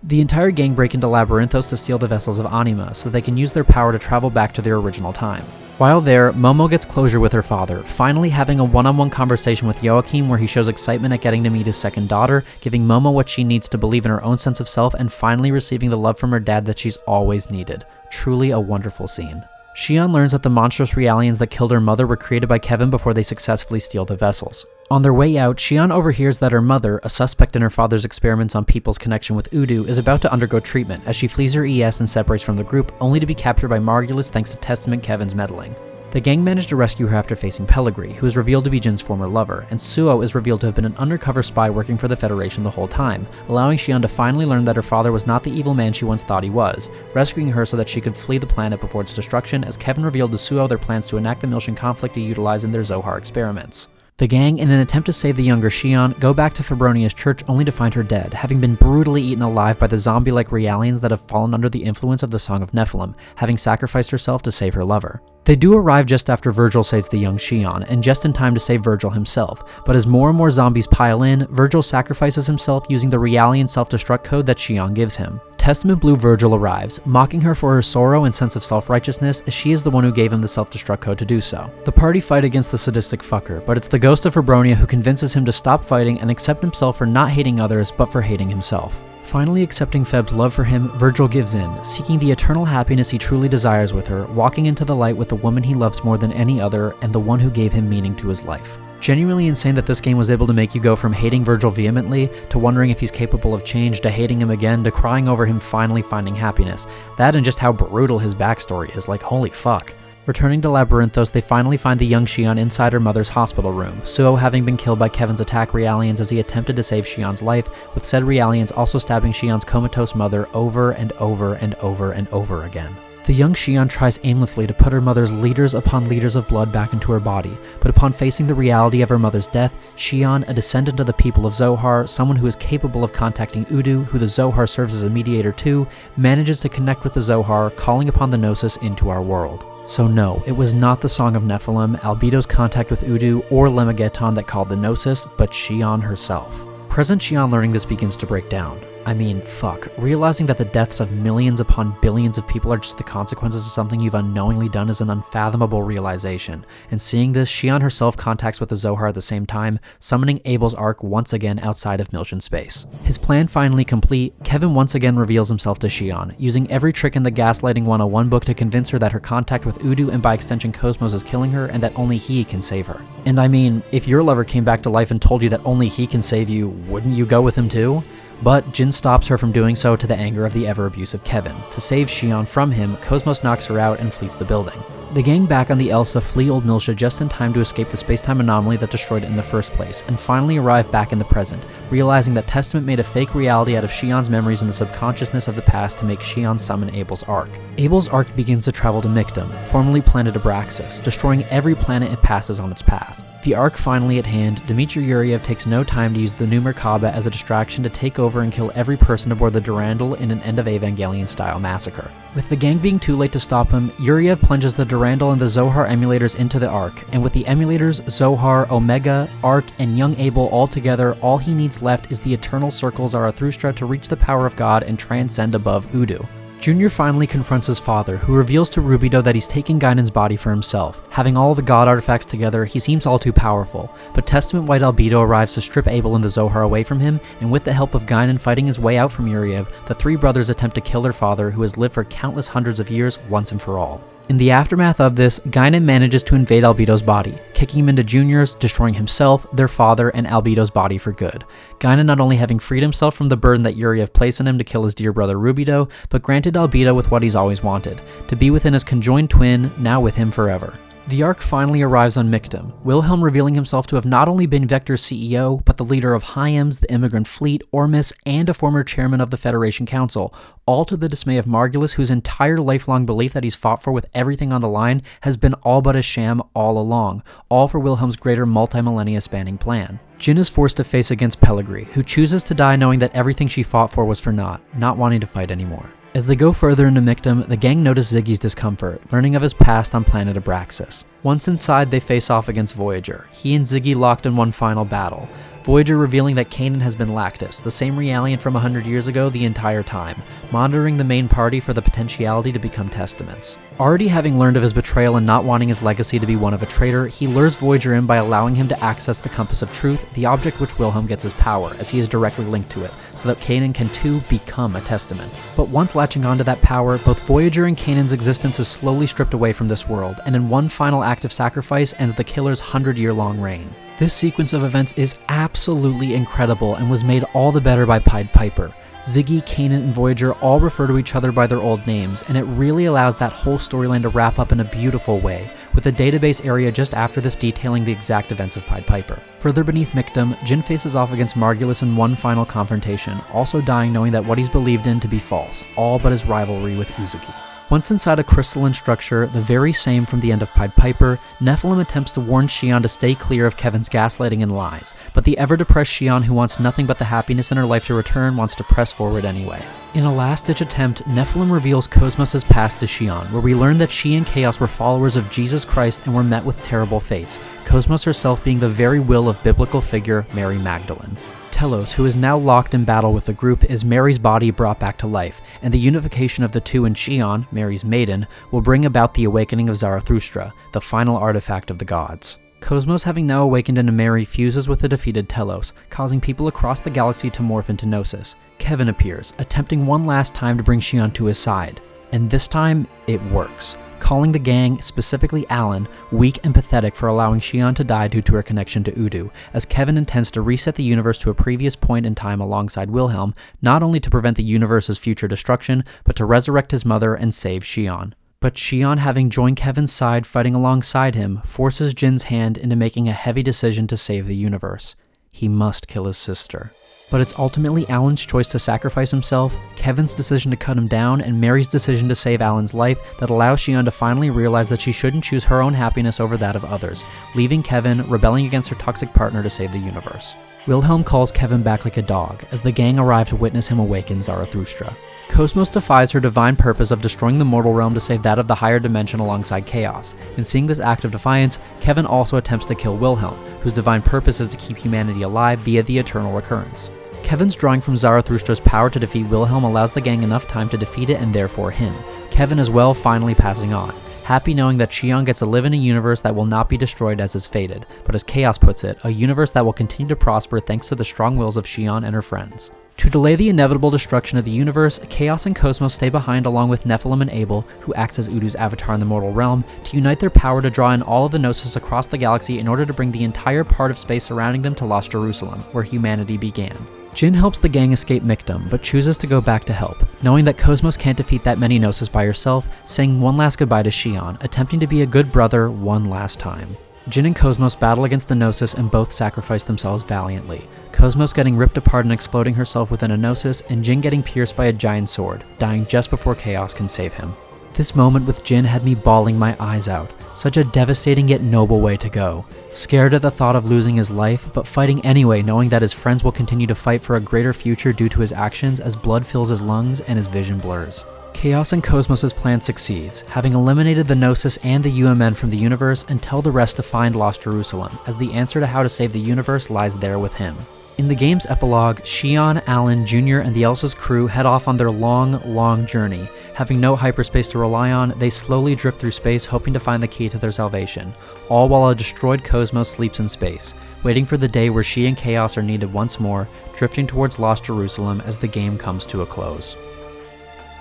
The entire gang break into Labyrinthos to steal the vessels of Anima, so they can use their power to travel back to their original time. While there, Momo gets closure with her father, finally having a one-on-one conversation with Joachim where he shows excitement at getting to meet his second daughter, giving Momo what she needs to believe in her own sense of self, and finally receiving the love from her dad that she's always needed. Truly a wonderful scene. Shion learns that the monstrous realians that killed her mother were created by Kevin before they successfully steal the vessels. On their way out, Shion overhears that her mother, a suspect in her father's experiments on people's connection with Udu, is about to undergo treatment as she flees her ES and separates from the group, only to be captured by Margulis thanks to Testament Kevin's meddling. The gang managed to rescue her after facing Pellegrini, who is revealed to be Jin's former lover, and Suo is revealed to have been an undercover spy working for the Federation the whole time, allowing Shion to finally learn that her father was not the evil man she once thought he was, rescuing her so that she could flee the planet before its destruction, as Kevin revealed to Suo their plans to enact the Miltian conflict to utilize in their Zohar experiments. The gang, in an attempt to save the younger Shion, go back to Febronia's church only to find her dead, having been brutally eaten alive by the zombie-like realians that have fallen under the influence of the Song of Nephilim, having sacrificed herself to save her lover. They do arrive just after Virgil saves the young Shion, and just in time to save Virgil himself, but as more and more zombies pile in, Virgil sacrifices himself using the Realian self-destruct code that Shion gives him. Testament Blue Virgil arrives, mocking her for her sorrow and sense of self-righteousness, as she is the one who gave him the self-destruct code to do so. The party fight against the sadistic fucker, but it's the ghost of Febronia who convinces him to stop fighting and accept himself for not hating others, but for hating himself. Finally accepting Feb's love for him, Virgil gives in, seeking the eternal happiness he truly desires with her, walking into the light with the woman he loves more than any other, and the one who gave him meaning to his life. Genuinely insane that this game was able to make you go from hating Virgil vehemently, to wondering if he's capable of change, to hating him again, to crying over him finally finding happiness. That and just how brutal his backstory is, like holy fuck. Returning to Labyrinthos, they finally find the young Shion inside her mother's hospital room, Suo having been killed by Kevin's attack Realians as he attempted to save Shion's life, with said Realians also stabbing Shion's comatose mother over and over and over and over again. The young Shion tries aimlessly to put her mother's liters upon liters of blood back into her body, but upon facing the reality of her mother's death, Shion, a descendant of the people of Zohar, someone who is capable of contacting Udu, who the Zohar serves as a mediator to, manages to connect with the Zohar, calling upon the Gnosis into our world. So no, it was not the Song of Nephilim, Albedo's contact with Udu, or Lemegeton that called the Gnosis, but Shion herself. Present Shion learning this begins to break down. I mean, fuck, realizing that the deaths of millions upon billions of people are just the consequences of something you've unknowingly done is an unfathomable realization, and seeing this, Shion herself contacts with the Zohar at the same time, summoning Abel's Ark once again outside of Miltian space. His plan finally complete, Kevin once again reveals himself to Shion, using every trick in the Gaslighting 101 book to convince her that her contact with Udu and by extension KOS-MOS is killing her and that only he can save her. And I mean, if your lover came back to life and told you that only he can save you, wouldn't you go with him too? But Jin stops her from doing so to the anger of the ever-abusive Kevin. To save Shion from him, KOS-MOS knocks her out and flees the building. The gang back on the Elsa flee Old Miltia just in time to escape the space-time anomaly that destroyed it in the first place, and finally arrive back in the present, realizing that Testament made a fake reality out of Shion's memories in the subconsciousness of the past to make Shion summon Abel's Ark. Abel's Ark begins to travel to Mictum, formerly planet Abraxas, destroying every planet it passes on its path. The Ark finally at hand, Dmitry Yuriev takes no time to use the new Merkaba as a distraction to take over and kill every person aboard the Durandal in an End of Evangelion-style massacre. With the gang being too late to stop him, Yuriev plunges the Durandal and the Zohar emulators into the Ark, and with the emulators, Zohar, Omega, Ark, and young Abel all together, all he needs left is the eternal circle Zarathustra to reach the power of God and transcend above Udu. Junior finally confronts his father, who reveals to Rubido that he's taking Gainen's body for himself. Having all the god artifacts together, he seems all too powerful, but Testament White Albedo arrives to strip Abel and the Zohar away from him, and with the help of Gainen fighting his way out from Yuriev, the three brothers attempt to kill their father, who has lived for countless hundreds of years once and for all. In the aftermath of this, Gainen manages to invade Albedo's body, kicking him into Junior's, destroying himself, their father, and Albedo's body for good. Gainen not only having freed himself from the burden that Yuriev placed on him to kill his dear brother Rubido, but granted Albedo with what he's always wanted, to be within his conjoined twin, now with him forever. The Ark finally arrives on Mictum, Wilhelm revealing himself to have not only been Vector's CEO, but the leader of Hyems, the Immigrant Fleet, Ormus, and a former chairman of the Federation Council, all to the dismay of Margulis, whose entire lifelong belief that he's fought for with everything on the line has been all but a sham all along, all for Wilhelm's greater multi-millennia spanning plan. Jin is forced to face against Pellegrini, who chooses to die knowing that everything she fought for was for naught, not wanting to fight anymore. As they go further into Mictum, the gang notice Ziggy's discomfort, learning of his past on planet Abraxas. Once inside, they face off against Voyager, he and Ziggy locked in one final battle. Voyager revealing that Kanan has been Lactus, the same realien from 100 years ago the entire time, monitoring the main party for the potentiality to become Testaments. Already having learned of his betrayal and not wanting his legacy to be one of a traitor, he lures Voyager in by allowing him to access the Compass of Truth, the object which Wilhelm gets his power, as he is directly linked to it, so that Kanan can too become a Testament. But once latching onto that power, both Voyager and Kanan's existence is slowly stripped away from this world, and in one final act of sacrifice ends the killer's 100-year-long reign. This sequence of events is absolutely incredible and was made all the better by Pied Piper. Ziggy, Kanan, and Voyager all refer to each other by their old names, and it really allows that whole storyline to wrap up in a beautiful way, with the database area just after this detailing the exact events of Pied Piper. Further beneath Mictum, Jin faces off against Margulis in one final confrontation, also dying knowing that what he's believed in to be false, all but his rivalry with Uzuki. Once inside a crystalline structure, the very same from the end of Pied Piper, Nephilim attempts to warn Xion to stay clear of Kevin's gaslighting and lies, but the ever-depressed Xion, who wants nothing but the happiness in her life to return, wants to press forward anyway. In a last-ditch attempt, Nephilim reveals KOS-MOS' past to Xion, where we learn that she and Chaos were followers of Jesus Christ and were met with terrible fates, KOS-MOS herself being the very will of biblical figure Mary Magdalene. Telos, who is now locked in battle with the group, is Mary's body brought back to life, and the unification of the two in Xion, Mary's maiden, will bring about the awakening of Zarathustra, the final artifact of the gods. KOS-MOS, having now awakened into Mary, fuses with the defeated Telos, causing people across the galaxy to morph into Gnosis. Kevin appears, attempting one last time to bring Xion to his side, and this time, it works, calling the gang, specifically Alan, weak and pathetic for allowing Xion to die due to her connection to Udu, as Kevin intends to reset the universe to a previous point in time alongside Wilhelm, not only to prevent the universe's future destruction, but to resurrect his mother and save Xion. But Xion, having joined Kevin's side fighting alongside him, forces Jin's hand into making a heavy decision to save the universe. He must kill his sister. But it's ultimately Alan's choice to sacrifice himself, Kevin's decision to cut him down, and Mary's decision to save Alan's life that allows Xion to finally realize that she shouldn't choose her own happiness over that of others, leaving Kevin, rebelling against her toxic partner to save the universe. Wilhelm calls Kevin back like a dog, as the gang arrive to witness him awaken Zarathustra. KOS-MOS defies her divine purpose of destroying the mortal realm to save that of the higher dimension alongside Chaos. In seeing this act of defiance, Kevin also attempts to kill Wilhelm, whose divine purpose is to keep humanity alive via the eternal recurrence. Kevin's drawing from Zarathustra's power to defeat Wilhelm allows the gang enough time to defeat it and therefore him. Kevin as well finally passing on, happy knowing that Xion gets to live in a universe that will not be destroyed as is fated, but as Chaos puts it, a universe that will continue to prosper thanks to the strong wills of Xion and her friends. To delay the inevitable destruction of the universe, Chaos and KOS-MOS stay behind along with Nephilim and Abel, who acts as Udu's avatar in the mortal realm, to unite their power to draw in all of the Gnosis across the galaxy in order to bring the entire part of space surrounding them to Lost Jerusalem, where humanity began. Jin helps the gang escape Mictum, but chooses to go back to help, knowing that KOS-MOS can't defeat that many Gnosis by herself, saying one last goodbye to Xion, attempting to be a good brother one last time. Jin and KOS-MOS battle against the Gnosis and both sacrifice themselves valiantly, KOS-MOS getting ripped apart and exploding herself within a Gnosis, and Jin getting pierced by a giant sword, dying just before Chaos can save him. This moment with Jin had me bawling my eyes out, such a devastating yet noble way to go. Scared at the thought of losing his life, but fighting anyway knowing that his friends will continue to fight for a greater future due to his actions as blood fills his lungs and his vision blurs. Chaos and KOS-MOS' plan succeeds, having eliminated the Gnosis and the UMN from the universe and tell the rest to find Lost Jerusalem, as the answer to how to save the universe lies there with him. In the game's epilogue, Xion, Alan, Jr., and the Elsa's crew head off on their long journey. Having no hyperspace to rely on, they slowly drift through space hoping to find the key to their salvation, all while a destroyed KOS-MOS sleeps in space, waiting for the day where she and Chaos are needed once more, drifting towards Lost Jerusalem as the game comes to a close.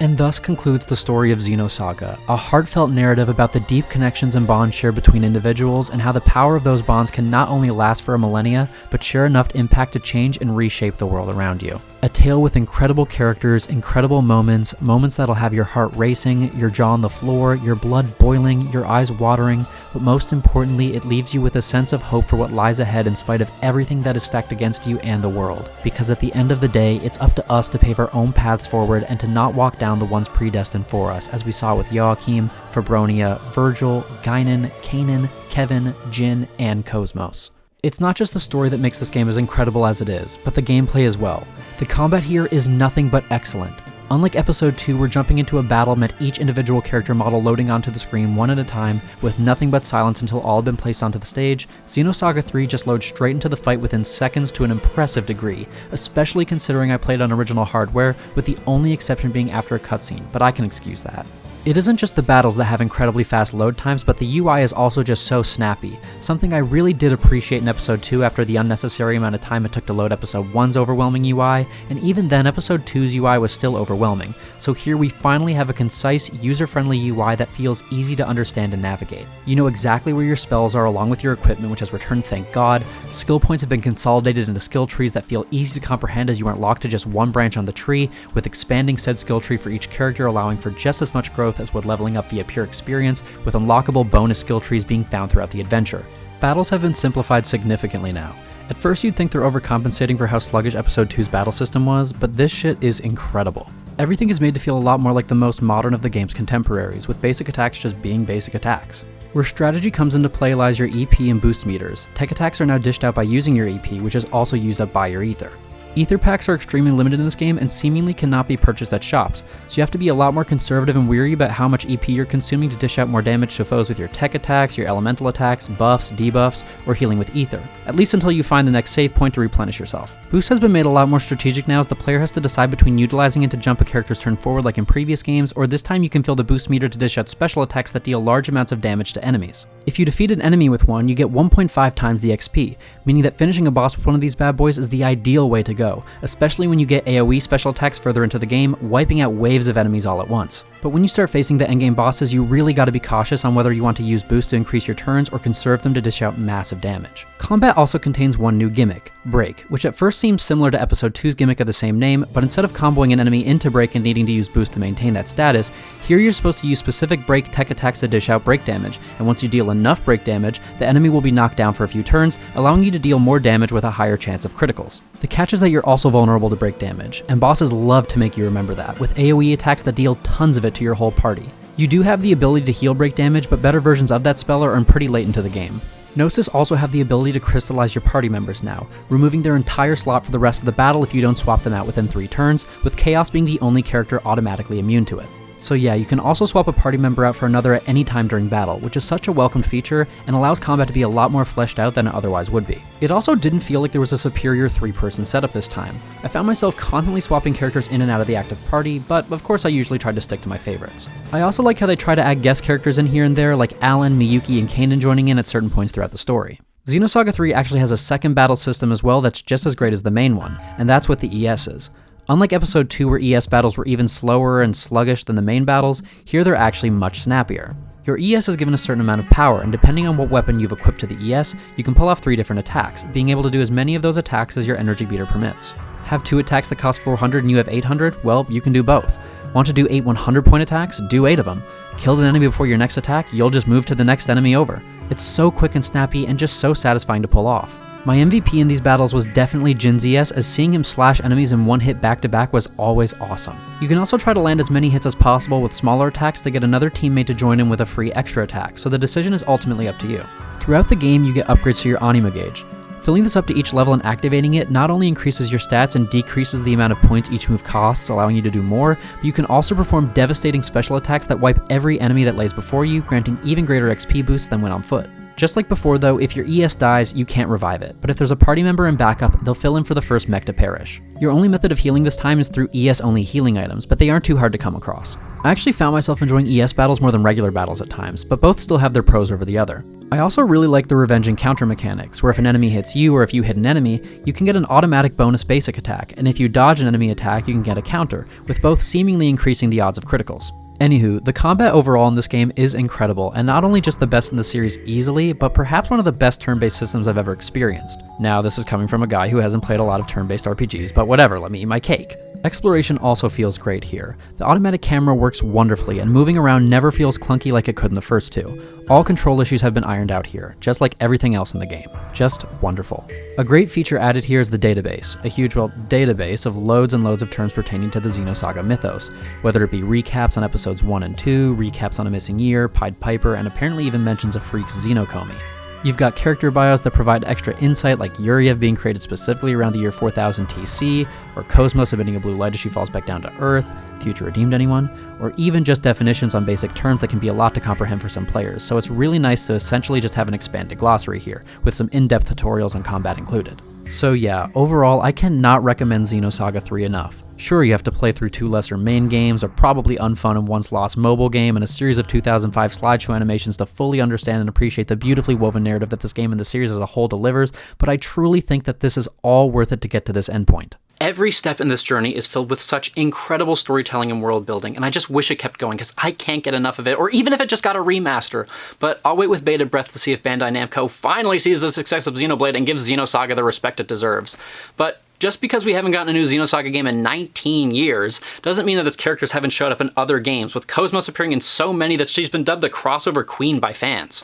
And thus concludes the story of Xenosaga, a heartfelt narrative about the deep connections and bonds shared between individuals and how the power of those bonds can not only last for a millennia, but share enough impact to change and reshape the world around you. A tale with incredible characters, incredible moments that'll have your heart racing, your jaw on the floor, your blood boiling, your eyes watering, but most importantly, it leaves you with a sense of hope for what lies ahead in spite of everything that is stacked against you and the world. Because at the end of the day, it's up to us to pave our own paths forward and to not walk down the ones predestined for us, as we saw with Joachim, Fabronia, Virgil, Guinan, Kanan, Kevin, Jin, and KOS-MOS. It's not just the story that makes this game as incredible as it is, but the gameplay as well. The combat here is nothing but excellent. Unlike Episode II, we're jumping into a battle meant each individual character model loading onto the screen one at a time, with nothing but silence until all have been placed onto the stage. Xenosaga III just loads straight into the fight within seconds to an impressive degree, especially considering I played on original hardware, with the only exception being after a cutscene, but I can excuse that. It isn't just the battles that have incredibly fast load times, but the UI is also just so snappy, something I really did appreciate in Episode 2 after the unnecessary amount of time it took to load Episode 1's overwhelming UI, and even then Episode 2's UI was still overwhelming, so here we finally have a concise, user-friendly UI that feels easy to understand and navigate. You know exactly where your spells are along with your equipment, which has returned thank God. Skill points have been consolidated into skill trees that feel easy to comprehend as you aren't locked to just one branch on the tree, with expanding said skill tree for each character allowing for just as much growth as would leveling up via pure experience, with unlockable bonus skill trees being found throughout the adventure. Battles have been simplified significantly now. At first you'd think they're overcompensating for how sluggish Episode 2's battle system was, but this shit is incredible. Everything is made to feel a lot more like the most modern of the game's contemporaries, with basic attacks just being basic attacks. Where strategy comes into play lies your EP and boost meters. Tech attacks are now dished out by using your EP, which is also used up by your ether. Ether packs are extremely limited in this game and seemingly cannot be purchased at shops, so you have to be a lot more conservative and weary about how much EP you're consuming to dish out more damage to foes with your tech attacks, your elemental attacks, buffs, debuffs, or healing with ether, at least until you find the next save point to replenish yourself. Boost has been made a lot more strategic now, as the player has to decide between utilizing it to jump a character's turn forward like in previous games, or this time you can fill the boost meter to dish out special attacks that deal large amounts of damage to enemies. If you defeat an enemy with one, you get 1.5 times the XP, meaning that finishing a boss with one of these bad boys is the ideal way to go, especially when you get AoE special attacks further into the game, wiping out waves of enemies all at once. But when you start facing the endgame bosses, you really gotta be cautious on whether you want to use boost to increase your turns or conserve them to dish out massive damage. Combat also contains one new gimmick, Break, which at first seems similar to Episode 2's gimmick of the same name, but instead of comboing an enemy into Break and needing to use boost to maintain that status, here you're supposed to use specific Break tech attacks to dish out break damage, and once you deal enough break damage, the enemy will be knocked down for a few turns, allowing you to deal more damage with a higher chance of criticals. The catch is that you're also vulnerable to break damage, and bosses love to make you remember that, with AoE attacks that deal tons of it to your whole party. You do have the ability to heal break damage, but better versions of that spell are earned pretty late into the game. Gnosis also have the ability to crystallize your party members now, removing their entire slot for the rest of the battle if you don't swap them out within 3 turns, with Chaos being the only character automatically immune to it. So yeah, you can also swap a party member out for another at any time during battle, which is such a welcomed feature and allows combat to be a lot more fleshed out than it otherwise would be. It also didn't feel like there was a superior 3-person setup this time. I found myself constantly swapping characters in and out of the active party, but of course I usually tried to stick to my favorites. I also like how they try to add guest characters in here and there, like Alan, Miyuki, and Kanan joining in at certain points throughout the story. Xenosaga III actually has a second battle system as well that's just as great as the main one, and that's what the ES is. Unlike Episode 2 where ES battles were even slower and sluggish than the main battles, here they're actually much snappier. Your ES is given a certain amount of power, and depending on what weapon you've equipped to the ES, you can pull off 3 different attacks, being able to do as many of those attacks as your energy meter permits. Have 2 attacks that cost 400 and you have 800? Well, you can do both. Want to do 8 100-point attacks? Do 8 of them. Killed an enemy before your next attack? You'll just move to the next enemy over. It's so quick and snappy and just so satisfying to pull off. My MVP in these battles was definitely Jin ZS, as seeing him slash enemies in one hit back to back was always awesome. You can also try to land as many hits as possible with smaller attacks to get another teammate to join in with a free extra attack, so the decision is ultimately up to you. Throughout the game you get upgrades to your Anima gauge. Filling this up to each level and activating it not only increases your stats and decreases the amount of points each move costs, allowing you to do more, but you can also perform devastating special attacks that wipe every enemy that lays before you, granting even greater XP boosts than when on foot. Just like before though, if your ES dies, you can't revive it, but if there's a party member in backup, they'll fill in for the first mech to perish. Your only method of healing this time is through ES-only healing items, but they aren't too hard to come across. I actually found myself enjoying ES battles more than regular battles at times, but both still have their pros over the other. I also really like the revenge and counter mechanics, where if an enemy hits you or if you hit an enemy, you can get an automatic bonus basic attack, and if you dodge an enemy attack, you can get a counter, with both seemingly increasing the odds of criticals. Anywho, the combat overall in this game is incredible, and not only just the best in the series easily, but perhaps one of the best turn-based systems I've ever experienced. Now, this is coming from a guy who hasn't played a lot of turn-based RPGs, but whatever, let me eat my cake. Exploration also feels great here. The automatic camera works wonderfully, and moving around never feels clunky like it could in the first 2. All control issues have been ironed out here, just like everything else in the game. Just wonderful. A great feature added here is the database, a huge, database of loads and loads of terms pertaining to the Xenosaga mythos, whether it be recaps on episodes 1 and 2, recaps on A Missing Year, Pied Piper, and apparently even mentions of Freaks' Xenokomi. You've got character bios that provide extra insight, like Yuriev being created specifically around the year 4000 TC, or KOS-MOS emitting a blue light as she falls back down to Earth, Future Redeemed anyone, or even just definitions on basic terms that can be a lot to comprehend for some players, so it's really nice to essentially just have an expanded glossary here, with some in-depth tutorials on combat included. So yeah, overall, I cannot recommend Xenosaga 3 enough. Sure, you have to play through 2 lesser main games, a probably unfun and once lost mobile game, and a series of 2005 slideshow animations to fully understand and appreciate the beautifully woven narrative that this game and the series as a whole delivers, but I truly think that this is all worth it to get to this endpoint. Every step in this journey is filled with such incredible storytelling and world building, and I just wish it kept going because I can't get enough of it, or even if it just got a remaster. But I'll wait with bated breath to see if Bandai Namco finally sees the success of Xenoblade and gives Xenosaga the respect it deserves. But just because we haven't gotten a new Xenosaga game in 19 years doesn't mean that its characters haven't showed up in other games, with KOS-MOS appearing in so many that she's been dubbed the crossover queen by fans.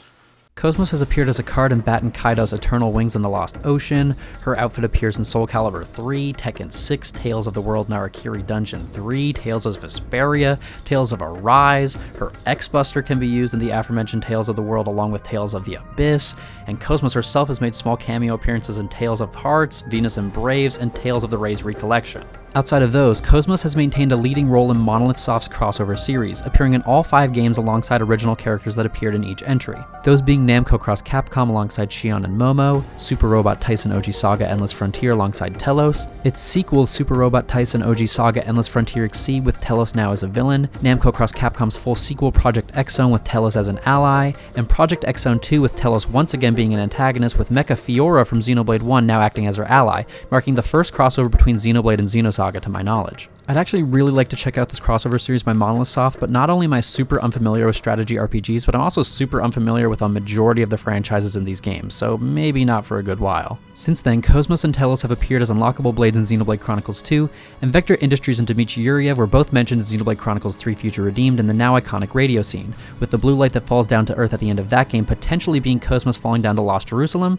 KOS-MOS has appeared as a card in Baten Kaido's Eternal Wings in the Lost Ocean, her outfit appears in Soul Calibur 3, Tekken 6, Tales of the World Narakiri Dungeon 3, Tales of Vesperia, Tales of Arise, her X-Buster can be used in the aforementioned Tales of the World along with Tales of the Abyss, and KOS-MOS herself has made small cameo appearances in Tales of Hearts, Venus and Braves, and Tales of the Rays Recollection. Outside of those, KOS-MOS has maintained a leading role in Monolith Soft's crossover series, appearing in all 5 games alongside original characters that appeared in each entry. Those being Namco Cross Capcom alongside Shion and Momo, Super Robot Tyson OG Saga Endless Frontier alongside Telos, its sequel Super Robot Tyson OG Saga Endless Frontier Exceed with Telos now as a villain, Namco Cross Capcom's full sequel Project X Zone with Telos as an ally, and Project X Zone 2 with Telos once again being an antagonist with Mecha Fiora from Xenoblade 1 now acting as her ally, marking the first crossover between Xenoblade and Xenosaga to my knowledge. I'd actually really like to check out this crossover series by Monolith Soft, but not only am I super unfamiliar with strategy RPGs, but I'm also super unfamiliar with a majority of the franchises in these games, so maybe not for a good while. Since then, KOS-MOS and Telos have appeared as unlockable blades in Xenoblade Chronicles 2, and Vector Industries and Dmitry Yuriev were both mentioned in Xenoblade Chronicles 3 Future Redeemed and the now iconic radio scene, with the blue light that falls down to Earth at the end of that game potentially being KOS-MOS falling down to Lost Jerusalem.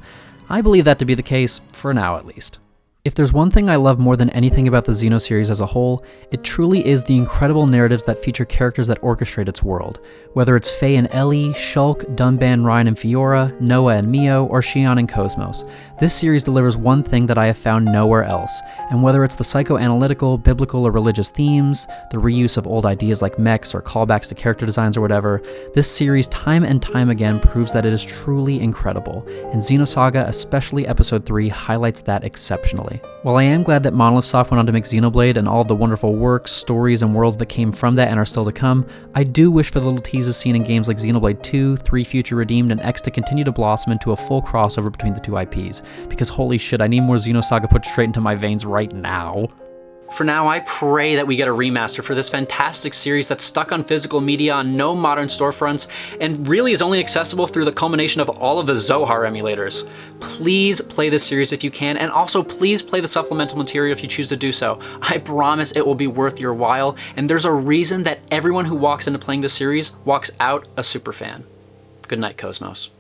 I believe that to be the case, for now at least. If there's one thing I love more than anything about the Xeno series as a whole, it truly is the incredible narratives that feature characters that orchestrate its world. Whether it's Faye and Ellie, Shulk, Dunban, Ryan and Fiora, Noah and Mio, or Shion and KOS-MOS, this series delivers one thing that I have found nowhere else, and whether it's the psychoanalytical, biblical, or religious themes, the reuse of old ideas like mechs or callbacks to character designs or whatever, this series time and time again proves that it is truly incredible, and Xenosaga, especially Episode 3, highlights that exceptionally. While I am glad that Monolith Soft went on to make Xenoblade and all of the wonderful works, stories, and worlds that came from that and are still to come, I do wish for the little teases seen in games like Xenoblade 2, 3 Future Redeemed, and X to continue to blossom into a full crossover between the two IPs, because holy shit, I need more Xenosaga put straight into my veins right now. For now, I pray that we get a remaster for this fantastic series that's stuck on physical media on no modern storefronts and really is only accessible through the culmination of all of the Zohar emulators. Please play this series if you can, and also please play the supplemental material if you choose to do so. I promise it will be worth your while, and there's a reason that everyone who walks into playing this series walks out a superfan. Good night, KOS-MOS.